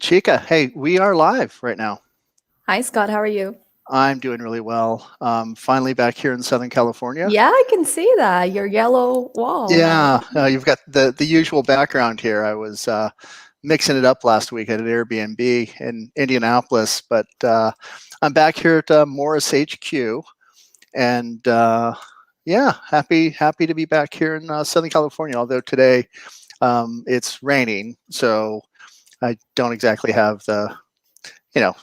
Chika, hey, we are live right now. Hi, Scott. How are you? I'm doing really well. Finally back here in Southern California. Yeah, I can see that. Your yellow wall. Yeah, you've got the usual background here. I was mixing it up last week at an Airbnb in Indianapolis, but I'm back here at Morris HQ, and yeah, happy to be back here in Southern California. Although today it's raining, so I don't exactly have the you know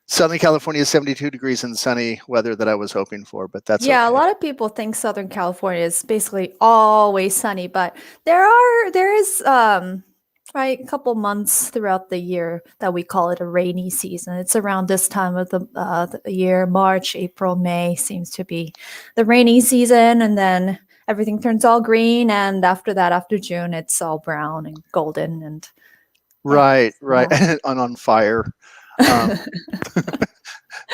Southern California is 72 degrees and sunny weather that I was hoping for, but that's Yeah, a okay. lot of people think Southern California is basically always sunny, but there is right a couple months throughout the year that we call it a rainy season. It's around this time of the year, March, April, May seems to be the rainy season, and then everything turns all green, and after that, after June, it's all brown and golden, and yeah. Right, So, and on fire. Um,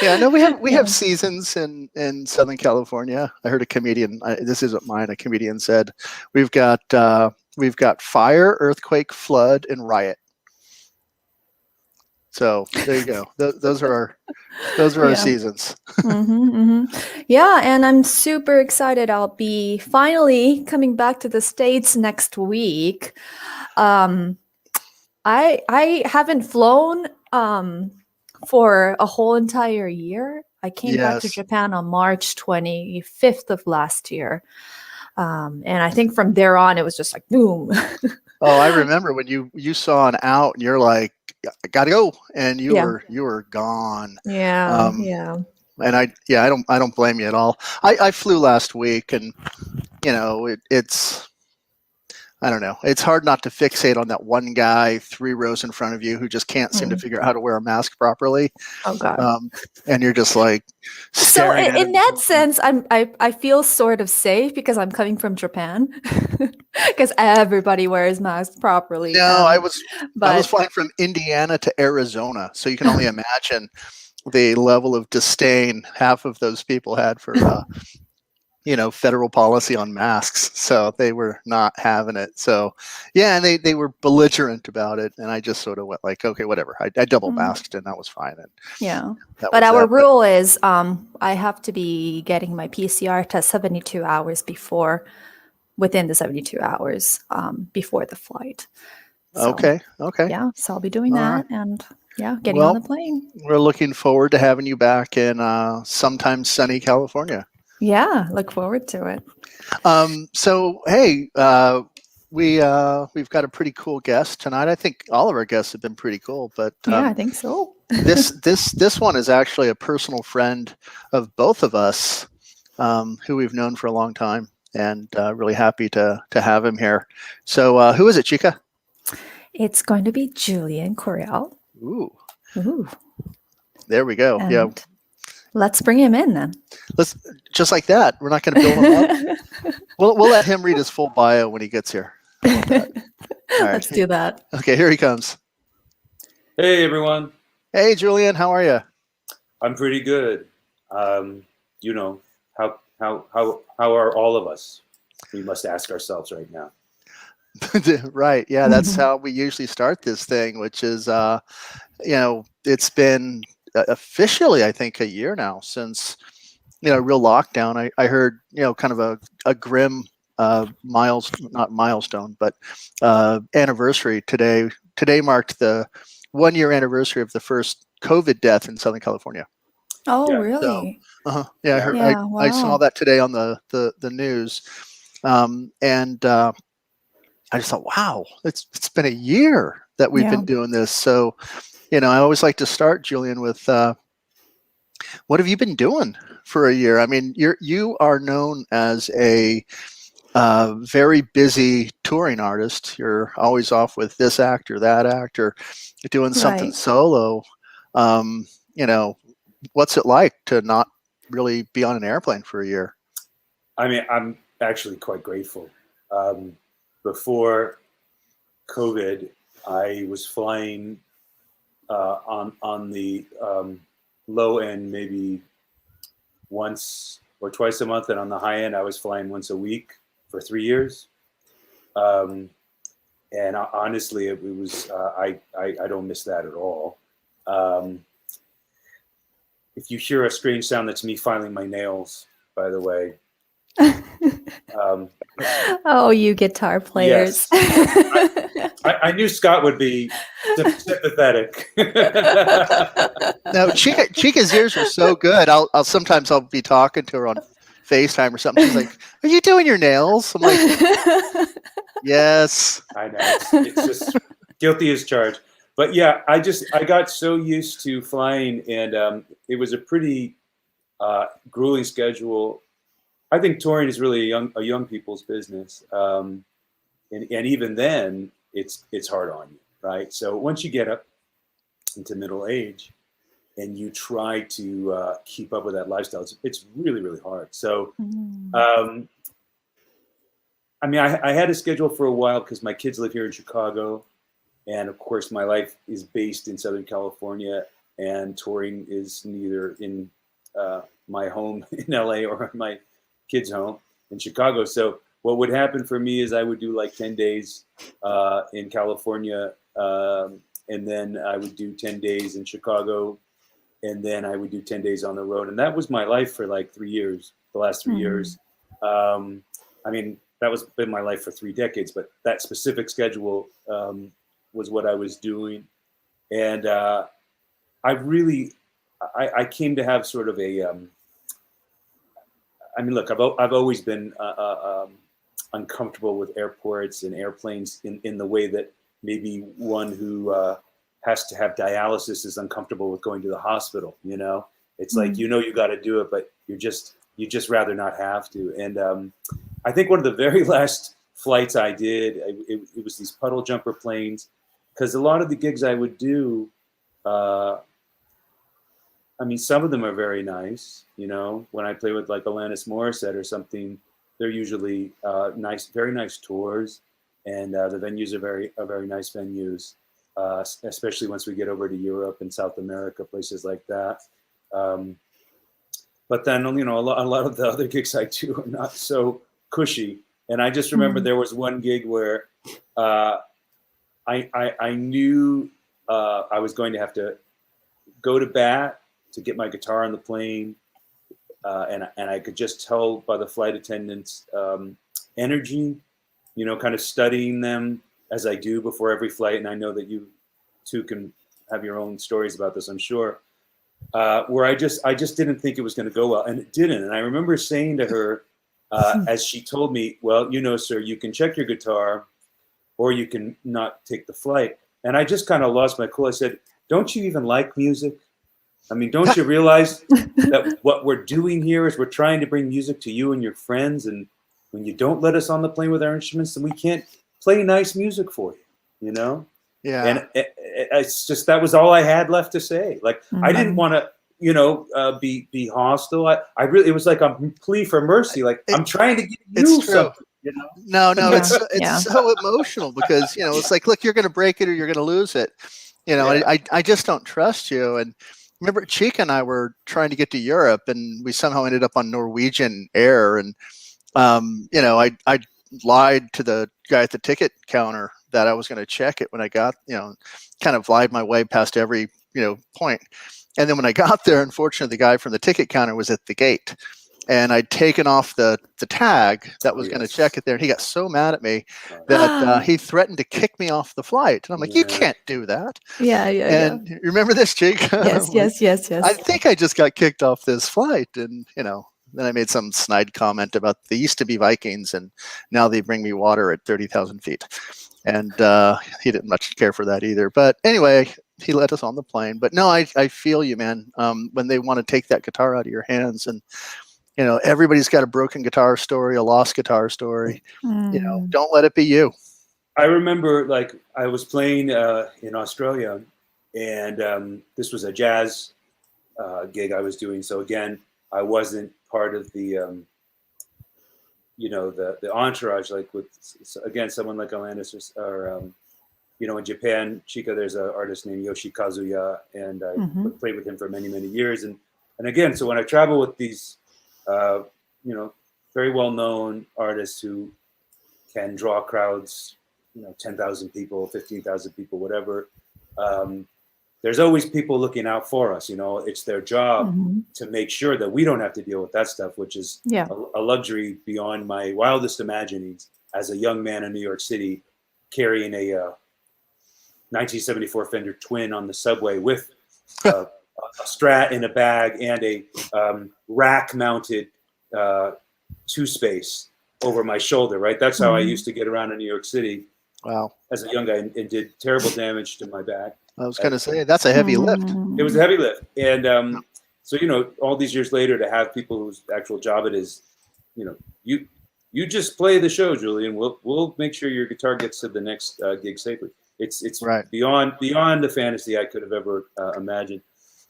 yeah, no, we have yeah. seasons in Southern California. I heard a comedian. This isn't mine. A comedian said, "We've got fire, earthquake, flood, and riot." So there you go. Those are our Yeah. seasons. Yeah, and I'm super excited. I'll be finally coming back to the States next week. Um, I haven't flown for a whole entire year. I came back to Yes. Japan on March 25th of last year. And I think from there on, it was just like boom. Oh, I remember when you saw an out and you're like, "I gotta go," and you Yeah. were you were gone. Yeah. Um, Yeah. and I don't blame you at all. I flew last week, and it's I don't know. It's hard not to fixate on that one guy 3 rows in front of you who just can't seem to Mm. figure out how to wear a mask properly. Oh God. Um, and you're just like So staring at in him. that sense, I feel sort of safe because I'm coming from Japan, because everybody wears masks properly. No, I was But flying from Indiana to Arizona, so you can only imagine the level of disdain half of those people had for federal policy on masks. So they were not having it. So yeah, and they were belligerent about it, and I just sort of went like, okay, whatever. I double mm, masked, and that was fine, and yeah, that but was our that. But rule is I have to be getting my PCR test 72 hours before within the 72 hours before the flight. So okay, yeah, so I'll be doing all right. that and yeah, getting on the Well, plane. we're looking forward to having you back in sometime sunny California. Yeah, look forward to it. So hey, we've got a pretty cool guest tonight. I think all of our guests have been pretty cool, but Yeah, I think so. this one is actually a personal friend of both of us, who we've known for a long time, and really happy to have him here. So who is it, Chika? It's going to be Julian Coryell. Ooh, Ooh. there we go. Yeah, And let's bring him in then. let's just like that. We're not going to build him up. We'll let him read his full bio when he gets here. How about that? All Let's right. do that. Okay, here he comes. Hey everyone, Hey, Julian, how are you? I'm pretty good. You know how are all of us? We must ask ourselves right now. Right. Yeah, that's how we usually start this thing, which is, it's been officially, I think, a year now since, real lockdown. I heard, kind of a grim not milestone, but anniversary today. Today marked the 1 year anniversary of the first COVID death in Southern California. Oh, Yeah, So, really? yeah, yeah. I saw Wow. that today on the news. And I just thought, wow, it's been a year that we've Yeah. been doing this. So, I always like to start, Julian, with what have you been doing for a year? I mean, you are known as a very busy touring artist. You're always off with this act or that act, or doing something Right. solo. Um, you know, what's it like to not really be on an airplane for a year? I mean, I'm actually quite grateful. Before COVID, I was flying on the low end maybe once or twice a month, and on the high end, I was flying once a week for 3 years. Um, And honestly, it was I don't miss that at all. If you hear a strange sound, that's me filing my nails, by the way. Oh, you guitar players. Yes. I knew Scott would be sympathetic. No, Chika's ears are so good. I'll sometimes I'll be talking to her on FaceTime or something. She's like, "Are you doing your nails?" I'm like, "Yes." I know it's just guilty as charged. But yeah, I got so used to flying, and it was a pretty grueling schedule. I think touring is really a young people's business, and even then, it's hard on you, right? So once you get up into middle age, and you try to keep up with that lifestyle, it's really, really hard. So, I mean, I had a schedule for a while because my kids live here in Chicago, and of course, my life is based in Southern California, and touring is neither in my home in LA or my kids' home in Chicago. So what would happen for me is I would do like 10 days in California, and then I would do 10 days in Chicago, and then I would do 10 days on the road. And that was my life for like 3 years, the last 3 years. I mean, that was been my life for 3 decades, but that specific schedule was what I was doing. And I came to have sort of a, I mean, look, I've always been uncomfortable with airports and airplanes in the way that maybe one who has to have dialysis is uncomfortable with going to the hospital. You know, it's like, you got to do it, but you just rather not have to. And I think one of the very last flights I did, it was these puddle jumper planes, because a lot of the gigs I would do, I mean, some of them are very nice. You know, when I play with like Alanis Morissette or something, they're usually nice, very nice tours, and the venues are very nice venues, especially once we get over to Europe and South America, places like that. But then, you know, a lot of the other gigs I do are not so cushy. And I just remember there was one gig where I knew I was going to have to go to bat to get my guitar on the plane, and I could just tell by the flight attendants' energy, you know, kind of studying them as I do before every flight. And I know that you two can have your own stories about this, I'm sure. Where I just didn't think it was going to go well, and it didn't. And I remember saying to her, as she told me, "Well, you know, sir, you can check your guitar, or you can not take the flight." And I just kind of lost my cool. I said, "Don't you even like music? I mean, don't you realize that what we're doing here is we're trying to bring music to you and your friends, and when you don't let us on the plane with our instruments, then we can't play nice music for you, you know?" Yeah. And it's just, that was all I had left to say. Like, I didn't want to, you know, be hostile. I really, it was like a plea for mercy. Like, I'm trying to give you something, you know? No, it's so emotional because, you know, it's like, look, you're going to break it or you're going to lose it. You know, I just don't trust you. And remember, Chika and I were trying to get to Europe, and we somehow ended up on Norwegian Air. And, you know, I lied to the guy at the ticket counter that I was going to check it when I got, you know, kind of lied my way past every, you know, point. And then when I got there, unfortunately, the guy from the ticket counter was at the gate, and I'd taken off the tag that was going to check it there. And he got so mad at me that he threatened to kick me off the flight. And I'm like, you can't do that. And you remember this, Chika? Yes. I think I just got kicked off this flight. And, you know, then I made some snide comment about they used to be Vikings and now they bring me water at 30,000 feet. And he didn't much care for that either. But anyway, he let us on the plane. But no, I feel you, man, when they want to take that guitar out of your hands. And, you know, everybody's got a broken guitar story, a lost guitar story. You know, don't let it be you. I remember, like, I was playing in Australia, and this was a jazz gig I was doing. So again, I wasn't part of the, you know, the entourage, like with, again, someone like Alanis or you know, in Japan, Chika, there's an artist named Yoshi Kazuya, and I played with him for many, many years. And again, so when I travel with these, you know, very well-known artists who can draw crowds 10,000 people, 15,000 people, whatever. There's always people looking out for us. It's their job to make sure that we don't have to deal with that stuff, which is a luxury beyond my wildest imaginings as a young man in New York City, carrying a 1974 Fender Twin on the subway with a Strat in a bag and a rack-mounted two-space over my shoulder, right? That's how I used to get around in New York City. Wow. As a young guy, and did terrible damage to my back. I was going to say, that's a heavy lift. It was a heavy lift. And so, all these years later, to have people whose actual job it is, you just play the show, Julian. We'll make sure your guitar gets to the next gig safely. It's right. beyond the fantasy I could have ever imagined.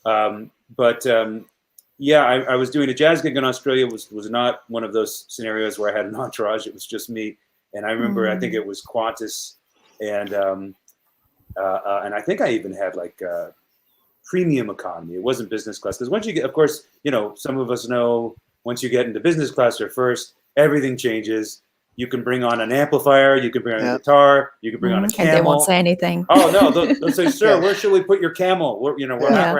I was doing a jazz gig in Australia. Was not one of those scenarios where I had an entourage. It was just me. And I remember, I think it was Qantas, and I think I even had like premium economy. It wasn't business class, because once you get, of course, some of us know once you get into business class or first, everything changes. You can bring on an amplifier, you can bring on a guitar, you can bring on a camel. And they won't say anything. Oh no, they'll say, "Sir, where should we put your camel? We're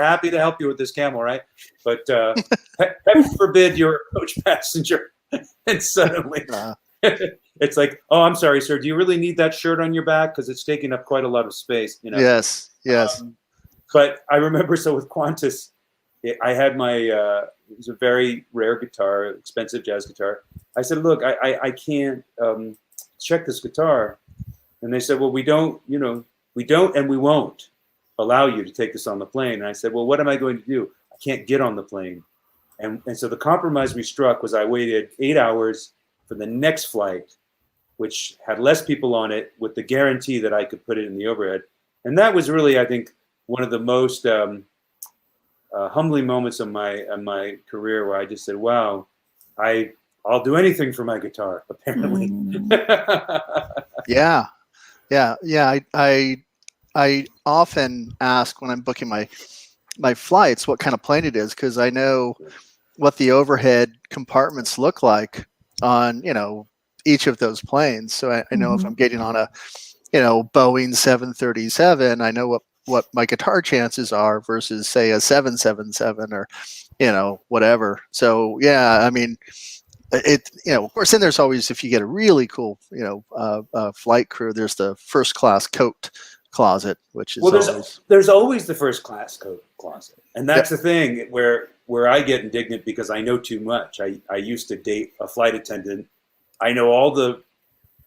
happy to help you with this camel, right?" But heaven forbid you're a coach passenger, and suddenly. It's like, "Oh, I'm sorry, sir. Do you really need that shirt on your back? Because it's taking up quite a lot of space." Yes. But I remember, so with Qantas, I had my, it was a very rare guitar, expensive jazz guitar. I said, "Look, I can't check this guitar." And they said, "Well, we don't and we won't allow you to take this on the plane." And I said, "Well, what am I going to do? I can't get on the plane." And so the compromise we struck was I waited 8 hours for the next flight, which had less people on it, with the guarantee that I could put it in the overhead. And that was really, I think, one of the most humbling moments of my career, where I just said, "Wow, I'll do anything for my guitar." Apparently. Yeah. I often ask when I'm booking my flights what kind of plane it is, because I know what the overhead compartments look like on each of those planes. So I know if I'm getting on a Boeing 737, I know what my guitar chances are versus, say, a 777 or whatever. So I mean, it of course, then there's always, if you get a really cool flight crew, there's the first class coat closet, which is there's always the first class coat closet. And that's the thing where I get indignant, because I know too much. I used to date a flight attendant. I know all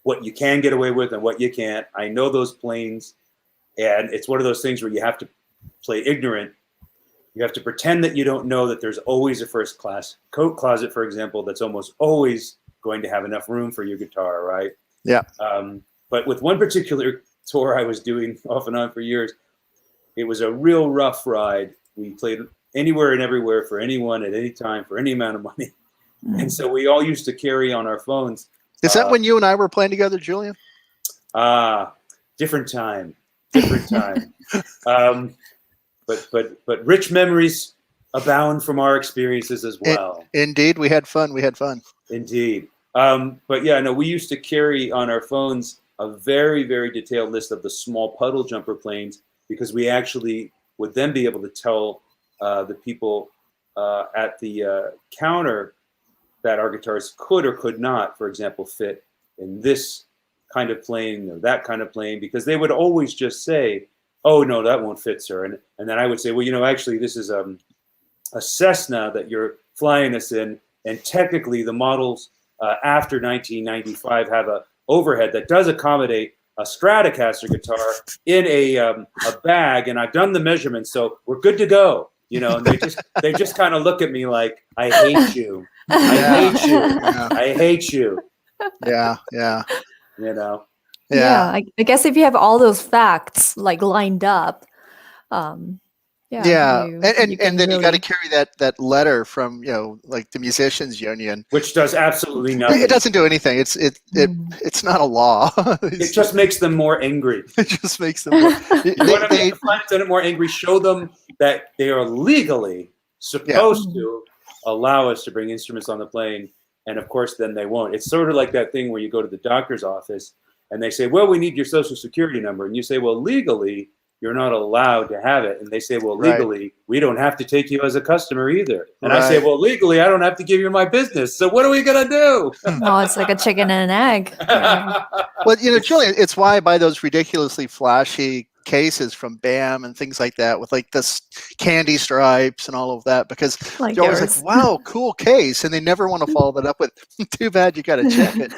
what you can get away with and what you can't. I know those planes, and it's one of those things where you have to play ignorant. You have to pretend that you don't know that there's always a first class coat closet, for example, that's almost always going to have enough room for your guitar, right? Yeah. But with one particular tour I was doing off and on for years, it was a real rough ride. We played anywhere and everywhere for anyone at any time for any amount of money. And so we all used to carry on our phones. Is that when you and I were playing together, Julian? Different time. But rich memories abound from our experiences as well. Indeed, we had fun. Indeed. We used to carry on our phones a very, very detailed list of the small puddle jumper planes, because we actually would then be able to tell the people at the counter that our guitars could or could not, for example, fit in this kind of plane or that kind of plane, because they would always just say, "Oh, no, that won't fit, sir." And then I would say, "Well, actually, this is a Cessna that you're flying us in, and technically the models after 1995 have a overhead that does accommodate a Stratocaster guitar in a bag, and I've done the measurements, so we're good to go." And they just kind of look at me like, "I hate you. I hate you." Yeah. I guess if you have all those facts like lined up, and then you got to carry that letter from like the musicians union, which does absolutely nothing. It doesn't do anything. It's not a law. It just makes them more angry. It just makes them more. You want to make the flight attendant more angry? Show them that they are legally supposed to allow us to bring instruments on the plane, and of course, then they won't. It's sort of like that thing where you go to the doctor's office and they say, well, we need your social security number. And you say, well, legally, you're not allowed to have it. And they say, well, legally, we don't have to take you as a customer either. And I say, well, legally, I don't have to give you my business. So what are we going to do? Oh, it's like a chicken and an egg. Yeah. Well, Julian, it's why I buy those ridiculously flashy cases from BAM and things like that with like this candy stripes and all of that, because Like you're always yours. like, wow, cool case. And they never want to follow that up with, too bad you got to check it.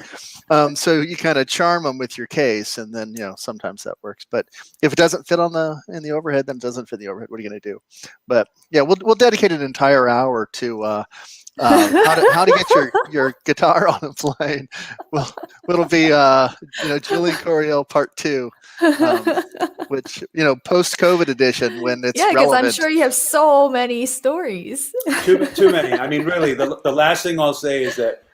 So you kind of charm them with your case, and then, sometimes that works. But if it doesn't fit in the overhead, then it doesn't fit in the overhead. What are you going to do? But yeah, we'll dedicate an entire hour to how to get your guitar on a plane. Well, it'll be Julian Coryell Part 2, which post-COVID edition, when it's Yeah, because relevant. I'm sure you have so many stories. Too many. I mean, really, the last thing I'll say is that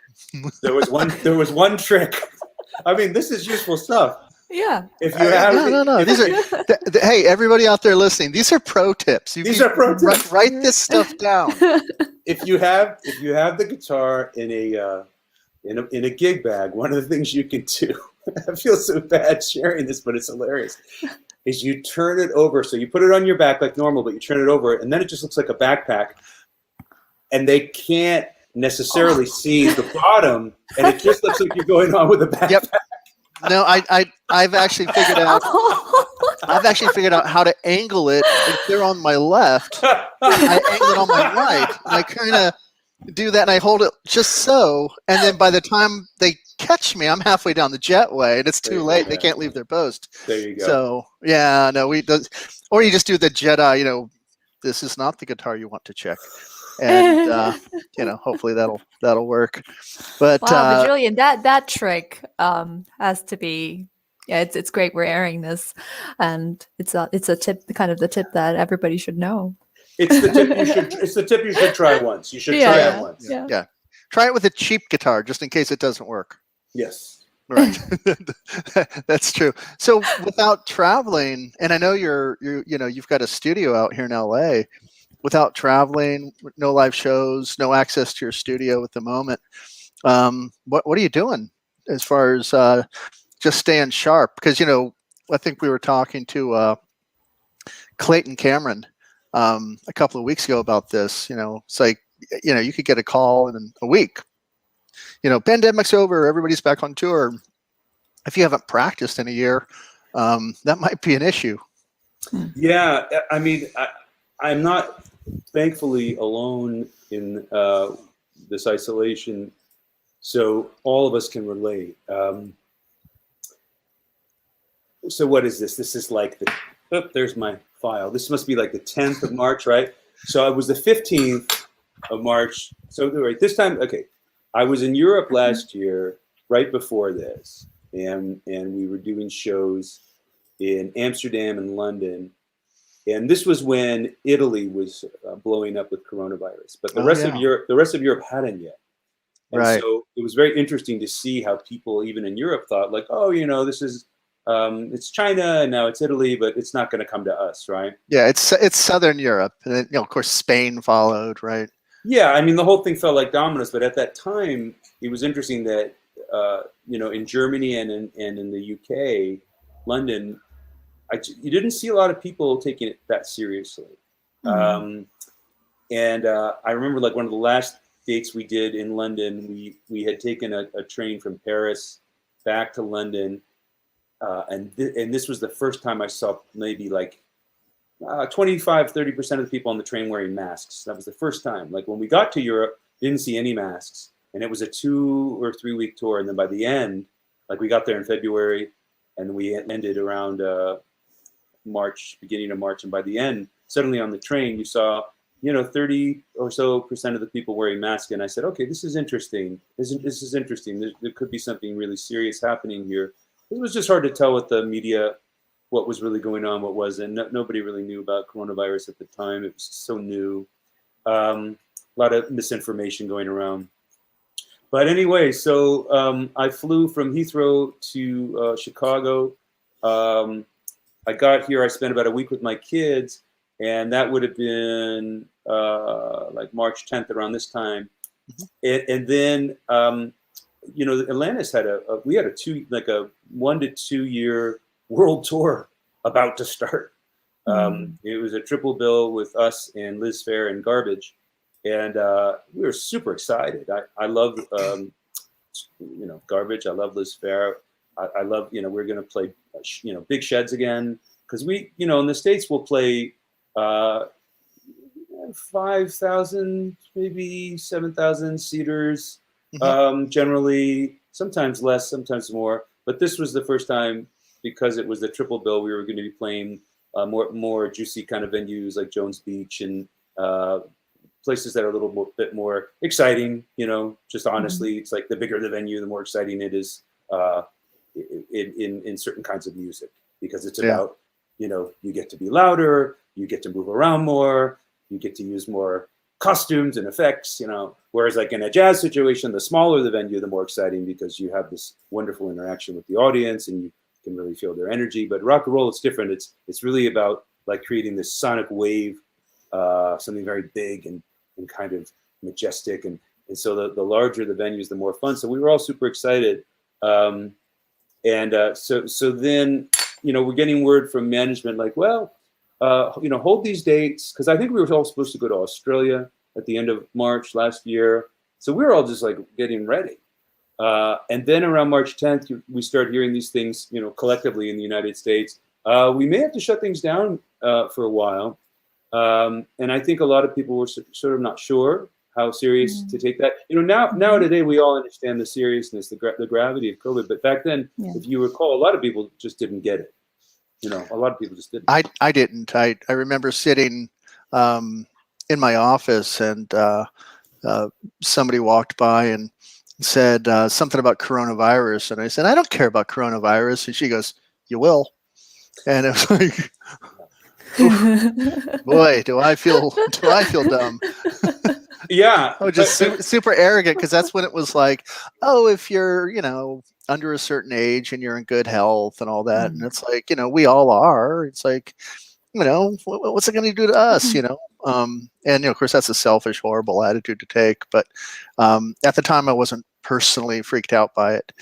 there was one trick. I mean, this is useful stuff. Yeah. If you have No. These are hey, everybody out there listening. These are pro tips. These are pro tips. Write this stuff down. If you have the guitar in a gig bag, one of the things you can do, I feel so bad sharing this, but it's hilarious, is you turn it over. So you put it on your back like normal, but you turn it over, and then it just looks like a backpack, and they can't necessarily see the bottom, and it just looks like you're going on with a backpack. Yep. No, I've actually figured out. I've actually figured out how to angle it. If they're on my left, I angle it on my right. And I kind of do that, and I hold it just so. And then by the time they catch me, I'm halfway down the jetway, and it's too late. They can't leave their post. There you go. So yeah, no, or you just do the Jedi. This is not the guitar you want to check. And hopefully that'll work. But wow, but Julian, that trick has to be. Yeah, it's great we're airing this, and it's a tip, kind of the tip that everybody should know. It's the tip you should try once. You should try it once. Yeah. Try it with a cheap guitar just in case it doesn't work. Yes. Right. That's true. So without traveling, and I know you've got a studio out here in LA. Without traveling, no live shows, no access to your studio at the moment. What are you doing as far as just staying sharp? Because I think we were talking to Clayton Cameron a couple of weeks ago about this. It's like you could get a call in a week. Pandemic's over, everybody's back on tour. If you haven't practiced in a year, that might be an issue. Yeah, I mean, I'm not thankfully alone in this isolation, so all of us can relate. So what is this? This is like there's my file. This must be like the 10th of March, right? So it was the 15th of March. So right, this time, okay, I was in Europe last year, right before this, and we were doing shows in Amsterdam and London. And this was when Italy was blowing up with coronavirus, but the rest of Europe hadn't yet. And so it was very interesting to see how people, even in Europe, thought like, oh, this is it's China and now it's Italy, but it's not going to come to us, right? Yeah, it's Southern Europe, and then, of course Spain followed, right? Yeah, I mean the whole thing felt like dominoes, but at that time it was interesting that in Germany and in the UK, London. You didn't see a lot of people taking it that seriously. Mm-hmm. And I remember like one of the last dates we did in London, we had taken a train from Paris back to London. And this was the first time I saw maybe like 25-30% of the people on the train wearing masks. That was the first time. Like when we got to Europe, didn't see any masks. And it was a 2 or 3 week tour. And then by the end, like we got there in February and we ended around March, beginning of March, and by the end, suddenly on the train, you saw, 30 or so % of the people wearing masks, and I said, okay, this is interesting. This is interesting. There could be something really serious happening here. It was just hard to tell with the media what was really going on, what wasn't. Nobody really knew about coronavirus at the time. It was so new. A lot of misinformation going around. But anyway, so I flew from Heathrow to Chicago. I got here, I spent about a week with my kids, and that would have been like March 10th around this time. Mm-hmm. And then Alanis had we had a 1 to 2 year world tour about to start. It was a triple bill with us and Liz Phair and Garbage, and we were super excited. I love Garbage. I love Liz Phair. I love we're going to play big sheds again, because we in the States we'll play 5,000 maybe 7,000 seaters, generally, sometimes less, sometimes more. But this was the first time, because it was the triple bill, we were going to be playing more juicy kind of venues like Jones Beach and places that are a little bit more exciting. Just honestly, it's like the bigger the venue, the more exciting it is in certain kinds of music, because it's about you get to be louder, you get to move around more, you get to use more costumes and effects. Whereas like in a jazz situation, the smaller the venue, the more exciting, because you have this wonderful interaction with the audience and you can really feel their energy. But rock and roll, it's different. It's really about like creating this sonic wave, something very big and kind of majestic. And so the larger the venues, the more fun. So we were all super excited. So then, we're getting word from management like, well, hold these dates, because I think we were all supposed to go to Australia at the end of March last year. So we were all just like getting ready. And then around March 10th, we start hearing these things, collectively in the United States. We may have to shut things down for a while. And I think a lot of people were sort of not sure how serious to take that. Now today, we all understand the seriousness, the gravity of COVID. But back then, if you recall, a lot of people just didn't get it. A lot of people just didn't. I didn't. I remember sitting in my office, and somebody walked by and said something about coronavirus, and I said, I don't care about coronavirus. And she goes, you will. And it was like, boy, do I feel dumb. Yeah. I was just super arrogant, because that's when it was like, oh, if you're under a certain age and you're in good health and all that, and it's like, we all are. It's like, what's it going to do to us? And of course, that's a selfish, horrible attitude to take. But at the time, I wasn't personally freaked out by it.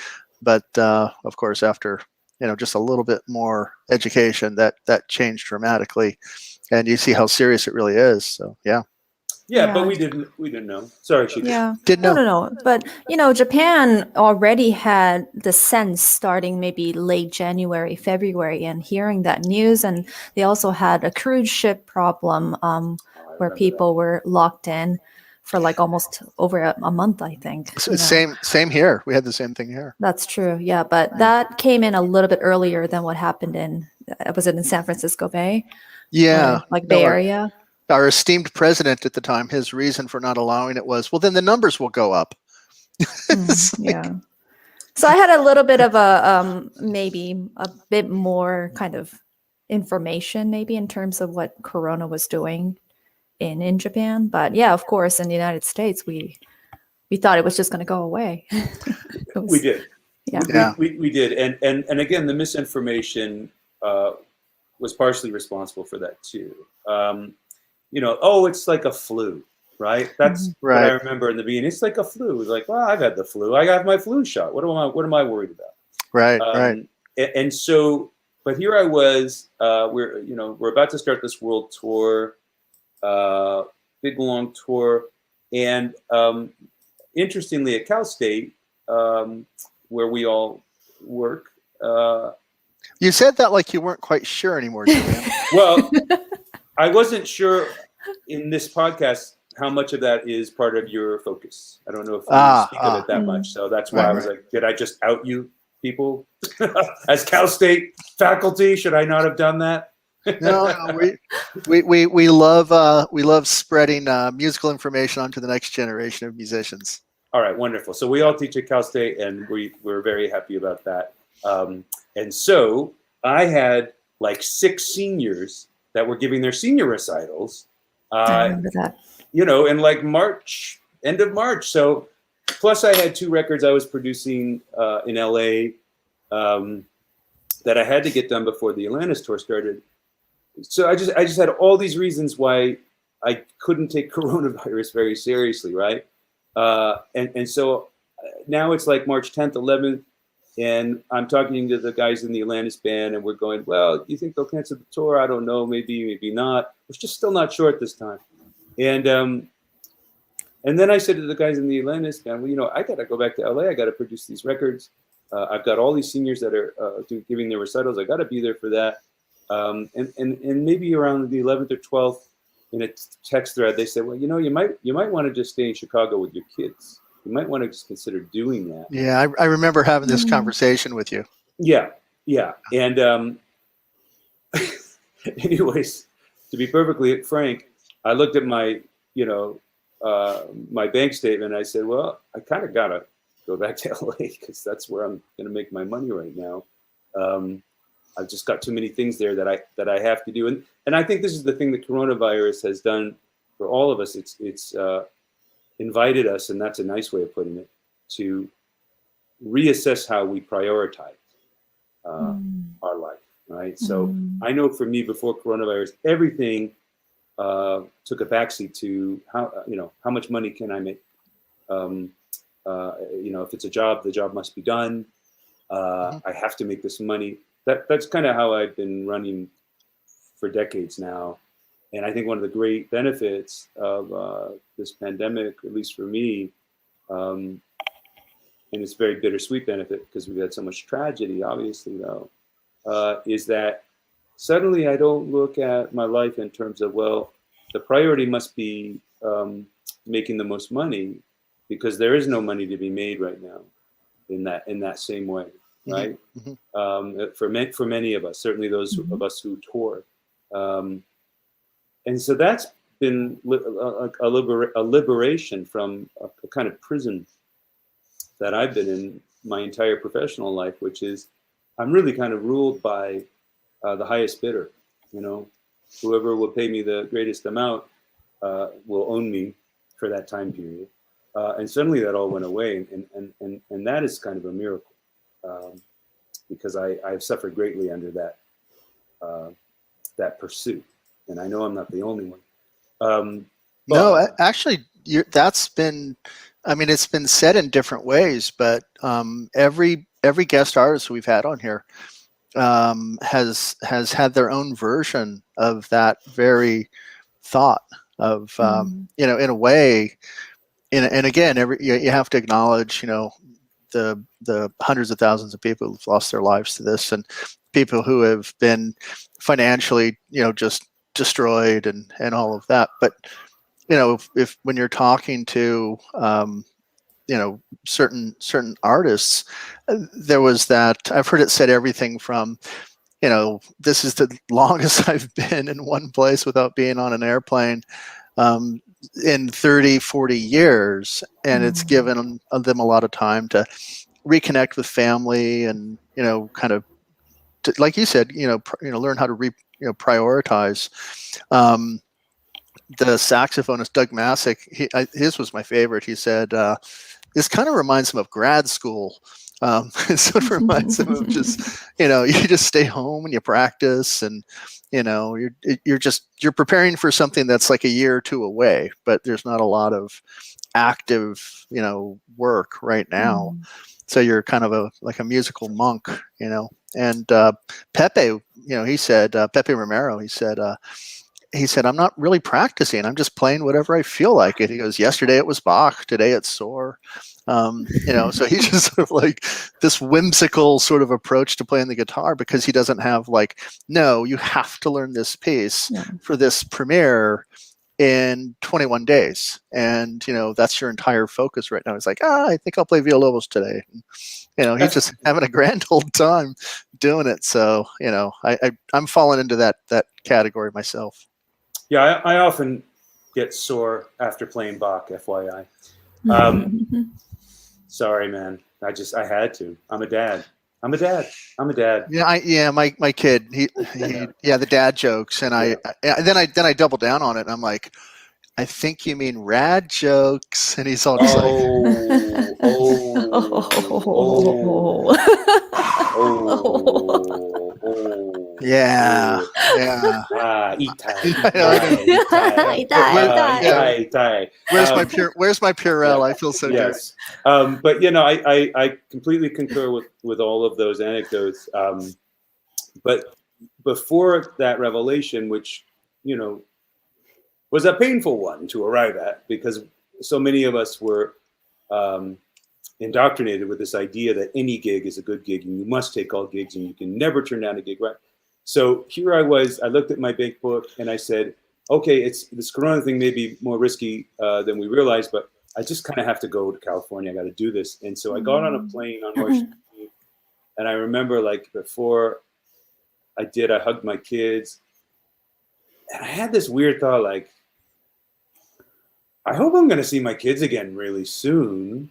But of course, after just a little bit more education, that changed dramatically, and you see how serious it really is. So yeah, but we didn't know. Sorry, Chika. Yeah. Didn't know. No. But, Japan already had the sense starting maybe late January, February, and hearing that news. And they also had a cruise ship problem where people were locked in for like almost over a month, I think. Same here. We had the same thing here. That's true. Yeah. But that came in a little bit earlier than what happened was it in San Francisco Bay? Yeah. Like Bay Area? Our esteemed president at the time, his reason for not allowing it was, well, then the numbers will go up. Yeah. So I had a little bit of maybe a bit more kind of information, maybe in terms of what Corona was doing in Japan. But yeah, of course, in the United States, we thought it was just going to go away. We did. Yeah. We did. And again, the misinformation was partially responsible for that too. It's like a flu, right? That's what I remember in the beginning. It's like a flu. It was like, well, I've had the flu. I got my flu shot. What am I worried about? Right. And so, but here I was. We're about to start this world tour, big long tour, and interestingly, at Cal State, where we all work. You said that like you weren't quite sure anymore, Julian. Well, I wasn't sure in this podcast how much of that is part of your focus. I don't know if you speak of it that much. So that's why I was like, did I just out you people as Cal State faculty? Should I not have done that? No, we love spreading musical information onto the next generation of musicians. All right, wonderful. So we all teach at Cal State, and we're very happy about that. And so I had like 6 seniors that were giving their senior recitals, I remember that. In like March, end of March. So plus I had 2 records I was producing in LA that I had to get done before the Alanis tour started. So I just had all these reasons why I couldn't take coronavirus very seriously, right? And so now it's like March 10th, 11th, and I'm talking to the guys in the Alanis band, and we're going, well, you think they'll cancel the tour? I don't know, maybe not. We're just still not sure at this time. And then I said to the guys in the Alanis band, well, I got to go back to LA. I got to produce these records. I've got all these seniors that are giving their recitals. I got to be there for that. And maybe around the 11th or 12th, in a text thread, they said, well, you might want to just stay in Chicago with your kids. You might want to just consider doing that. Yeah, I remember having this conversation with you. Yeah. And anyways, to be perfectly frank, I looked at my, my bank statement. And I said, well, I kind of got to go back to LA because that's where I'm going to make my money right now. I've just got too many things there that I have to do. And I think this is the thing that coronavirus has done for all of us. It's invited us, and that's a nice way of putting it, to reassess how we prioritize our life, right? So I know for me, before coronavirus, everything took a backseat to how much money can I make? If it's a job, the job must be done. I have to make this money. That's kind of how I've been running for decades now. And I think one of the great benefits of this pandemic, at least for me, and it's a very bittersweet benefit because we've had so much tragedy, obviously, though, is that suddenly I don't look at my life in terms of, well, the priority must be making the most money, because there is no money to be made right now in that same way, right? For many of us, certainly those of us who tour. And so that's been a liberation from a kind of prison that I've been in my entire professional life, which is I'm really kind of ruled by the highest bidder. Whoever will pay me the greatest amount will own me for that time period. And suddenly that all went away, and that is kind of a miracle, because I've suffered greatly under that pursuit. And I know I'm not the only one. No, actually, that's been, it's been said in different ways, but every guest artist we've had on here has had their own version of that very thought of, in a way, and again, you have to acknowledge, the hundreds of thousands of people who've lost their lives to this, and people who have been financially, just destroyed and all of that. But if when you're talking to certain artists, there was that, I've heard it said everything from this is the longest I've been in one place without being on an airplane in 30-40 years, and it's given them a lot of time to reconnect with family and kind of like you said, learn how to prioritize. The saxophonist Doug Masick, his was my favorite. He said, "This kind of reminds him of grad school." It sort of reminds him of just, you just stay home and you practice, and you're preparing for something that's like a year or two away, but there's not a lot of active, work right now. So you're kind of like a musical monk, And Pepe, he said, Pepe Romero, he said, I'm not really practicing. I'm just playing whatever I feel like it. He goes, yesterday it was Bach, today it's Soar. So he's just sort of like this whimsical sort of approach to playing the guitar, because he doesn't have like, no, you have to learn this piece for this premiere in 21 days. And, that's your entire focus right now. He's like, I think I'll play Villalobos today. And, he's just having a grand old time doing it. So, I'm falling into that category myself. Yeah, I often get sore after playing Bach, FYI. Sorry, man. I had to. I'm a dad. Yeah, my kid. He the dad jokes, and then I double down on it. And I'm like, I think you mean rad jokes, and he's all just Yeah. Itai. I know. Itai. Where's my Purell? I feel so dirty. Yes. But you know, I completely concur with all of those anecdotes. But before that revelation, which, you know, was a painful one to arrive at, because so many of us were indoctrinated with this idea that any gig is a good gig and you must take all gigs and you can never turn down a gig, right? So here I was, I looked at my bank book and I said, okay, this Corona thing may be more risky than we realized, but I just kind of have to go to California. I got to do this. And so I got on a plane on March 15th, and I remember, like, before I hugged my kids, and I had this weird thought, like, I hope I'm going to see my kids again really soon.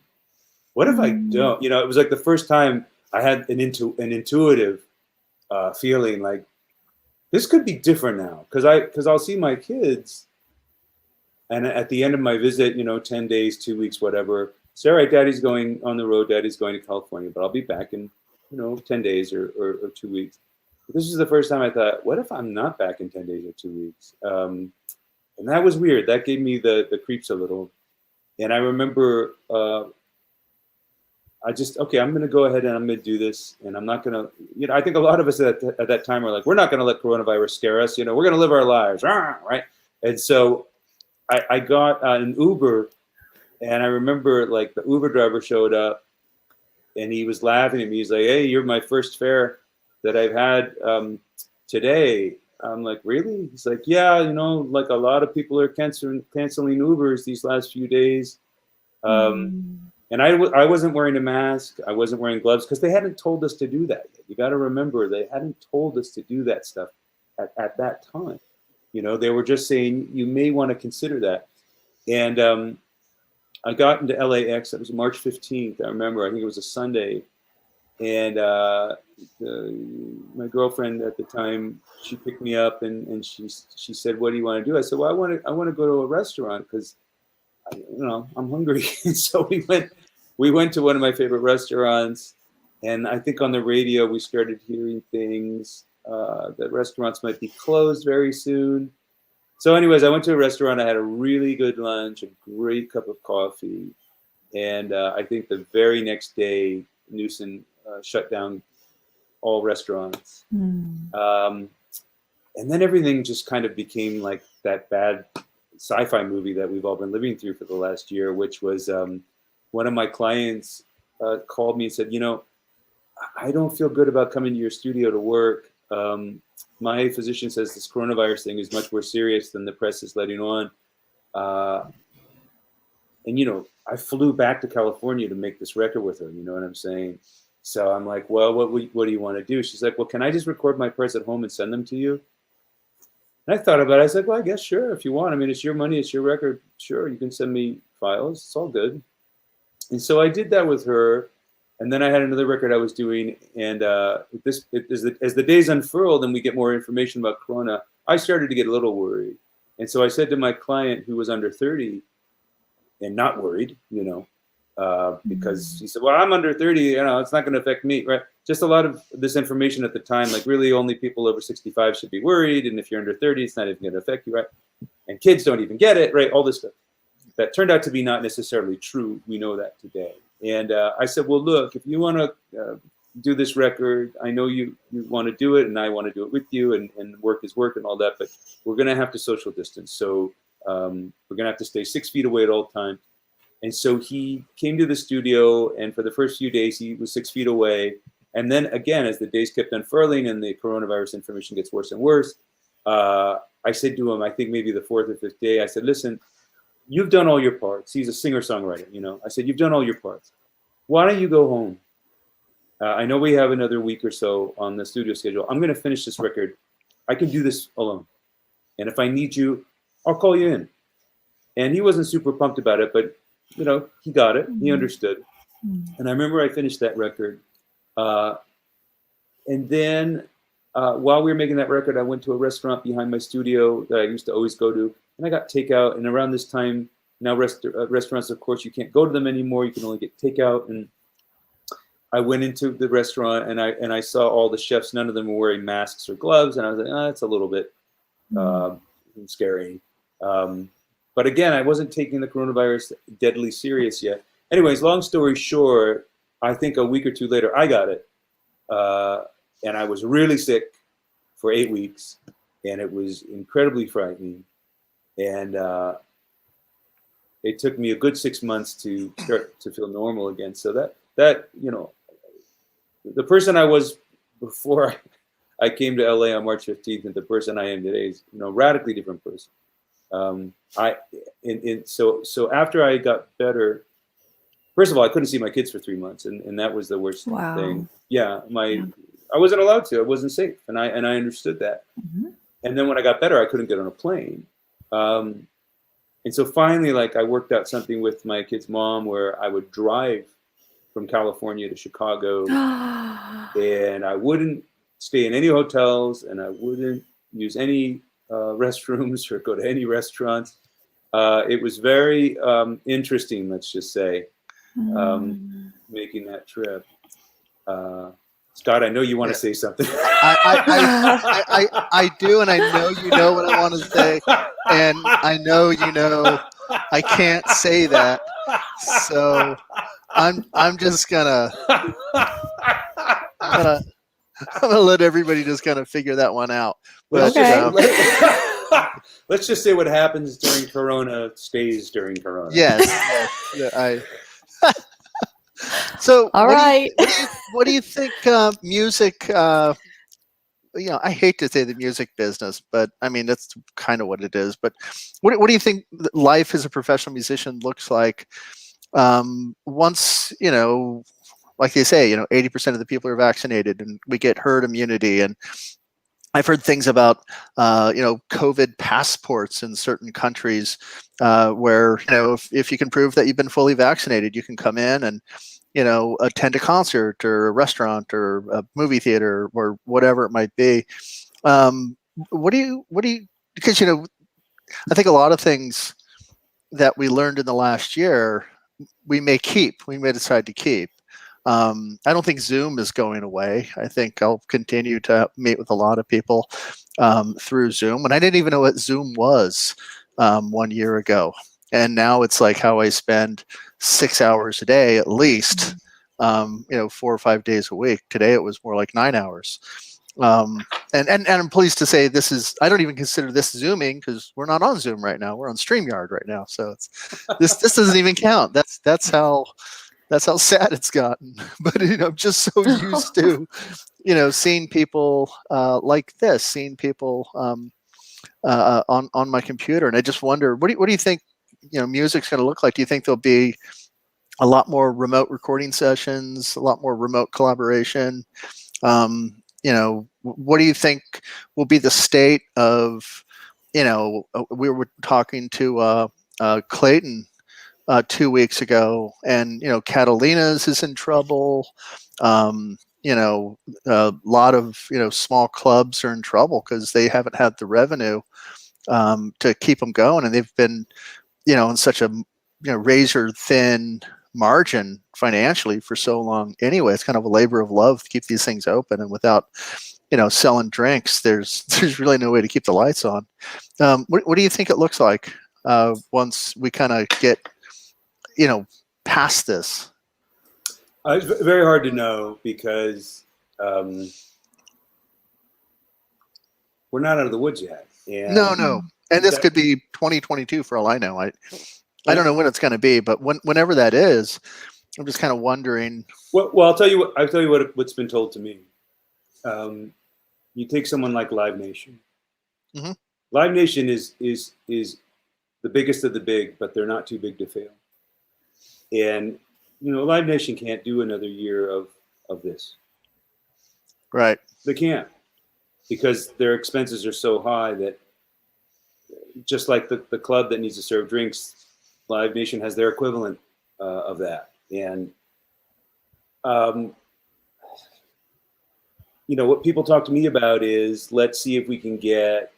What if I don't? You know, it was like the first time I had an intuitive feeling like this could be different now, because I'll see my kids, and at the end of my visit, you know, 10 days, 2 weeks, whatever, say, all right, Daddy's going on the road, Daddy's going to California, but I'll be back in, you know, 10 days or 2 weeks. But this is the first time I thought, what if I'm not back in 10 days or 2 weeks? And that was weird. That gave me the creeps a little. And I remember I'm going to go ahead and I'm going to do this. And I'm not going to, you know, I think a lot of us at that time were like, we're not going to let coronavirus scare us. You know, we're going to live our lives. Right. And so I got an Uber, and I remember, like, the Uber driver showed up and he was laughing at me. He's like, hey, you're my first fare that I've had today. I'm like, really? He's like, yeah, you know, like, a lot of people are canceling Ubers these last few days. And I wasn't wearing a mask. I wasn't wearing gloves because they hadn't told us to do that yet. You got to remember, they hadn't told us to do that stuff at that time. You know, they were just saying, you may want to consider that. And I got into LAX. It was March 15th. I remember, I think it was a Sunday. And my girlfriend at the time, she picked me up and she said, what do you want to do? I said, well, I want to go to a restaurant because, you know, I'm hungry. And so we went to one of my favorite restaurants, and I think on the radio we started hearing things that restaurants might be closed very soon. So anyways, I went to a restaurant. I had a really good lunch, a great cup of coffee. And I think the very next day, Newsom shut down all restaurants. And then everything just kind of became like that bad sci-fi movie that we've all been living through for the last year, which was one of my clients called me and said, you know, I don't feel good about coming to your studio to work. My physician says this coronavirus thing is much more serious than the press is letting on. And, you know, I flew back to California to make this record with her. You know what I'm saying? So I'm like, well, what do you want to do? She's like, well, can I just record my parts at home and send them to you? And I thought about it. I was like, well, I guess, sure, if you want. I mean, it's your money, it's your record. Sure, you can send me files. It's all good. And so I did that with her. And then I had another record I was doing. And as the days unfurled and we get more information about Corona, I started to get a little worried. And so I said to my client, who was under 30 and not worried, you know, because he said, well, I'm under 30, you know, it's not going to affect me, right? Just a lot of this information at the time, like really only people over 65 should be worried. And if you're under 30, it's not even going to affect you, right? And kids don't even get it, right? All this stuff. That turned out to be not necessarily true. We know that today. And I said, well, look, if you want to do this record, I know you want to do it and I want to do it with you, and work is work and all that, but we're going to have to social distance. So we're going to have to stay 6 feet away at all times. And so he came to the studio, and for the first few days, he was 6 feet away. And then again, as the days kept unfurling and the coronavirus information gets worse and worse, I said to him, I think maybe the 4th or 5th day, I said, listen, you've done all your parts. He's a singer-songwriter, you know. I said, you've done all your parts. Why don't you go home? I know we have another week or so on the studio schedule. I'm going to finish this record. I can do this alone. And if I need you, I'll call you in. And he wasn't super pumped about it, but, you know, he got it. He understood. And I remember I finished that record. And then while we were making that record, I went to a restaurant behind my studio that I used to always go to. And I got takeout. And around this time, now restaurants, of course, you can't go to them anymore. You can only get takeout. And I went into the restaurant and I saw all the chefs. None of them were wearing masks or gloves, and I was like, oh, that's a little bit scary. But again, I wasn't taking the coronavirus deadly serious yet. Anyways, long story short, I think a week or two later, I got it. And I was really sick for 8 weeks, and it was incredibly frightening. And it took me a good 6 months to start to feel normal again. So that you know, the person I was before I came to LA on March 15th and the person I am today is, you know, radically different person. So after I got better, first of all, I couldn't see my kids for 3 months, and that was the worst thing. Yeah, I wasn't allowed to. It wasn't safe, and I understood that. Mm-hmm. And then when I got better, I couldn't get on a plane. And so finally, like, I worked out something with my kid's mom where I would drive from California to Chicago, and I wouldn't stay in any hotels, and I wouldn't use any restrooms or go to any restaurants. It was very interesting, let's just say, making that trip. Scott, I know you want to say something. I do, and I know you know what I want to say, and I know you know I can't say that, so I'm just gonna let everybody just kind of figure that one out. But, let's just say what happens during Corona stays during Corona. Yes. So, all right. What do you think music? You know, I hate to say the music business, but I mean that's kind of what it is. But what do you think life as a professional musician looks like once, you know, like they say, you know, 80% of the people are vaccinated, and we get herd immunity? And I've heard things about, you know, COVID passports in certain countries where, you know, if you can prove that you've been fully vaccinated, you can come in and, you know, attend a concert or a restaurant or a movie theater or whatever it might be. What do you, because, you know, I think a lot of things that we learned in the last year, we may decide to keep. I don't think Zoom is going away. I think I'll continue to meet with a lot of people through Zoom. And I didn't even know what Zoom was 1 year ago. And now it's like how I spend 6 hours a day at least, you know, 4 or 5 days a week. Today it was more like 9 hours. And I'm pleased to say I don't even consider this Zooming because we're not on Zoom right now. We're on StreamYard right now. So this doesn't even count. That's how sad it's gotten. But, you know, I'm just so used to, you know, seeing people like this, seeing people on my computer. And I just wonder, what do you think, you know, music's going to look like? Do you think there'll be a lot more remote recording sessions, a lot more remote collaboration? You know, what do you think will be the state of, you know, we were talking to Clayton 2 weeks ago, and, you know, Catalina's is in trouble. You know, a lot of, you know, small clubs are in trouble because they haven't had the revenue to keep them going, and they've been, you know, in such a, you know, razor thin margin financially for so long. Anyway, it's kind of a labor of love to keep these things open, and without, you know, selling drinks, there's really no way to keep the lights on. What do you think it looks like once we kind of get, you know, past this? It's very hard to know because we're not out of the woods yet. And No. And this could be 2022 for all I know. I don't know when it's going to be, but whenever that is, I'm just kind of wondering. Well, I'll tell you what's been told to me. You take someone like Live Nation. Mm-hmm. Live Nation is the biggest of the big, but they're not too big to fail. And, you know, Live Nation can't do another year of this. Right. They can't, because their expenses are so high that, just like the club that needs to serve drinks, Live Nation has their equivalent of that. And, you know, what people talk to me about is, let's see if we can get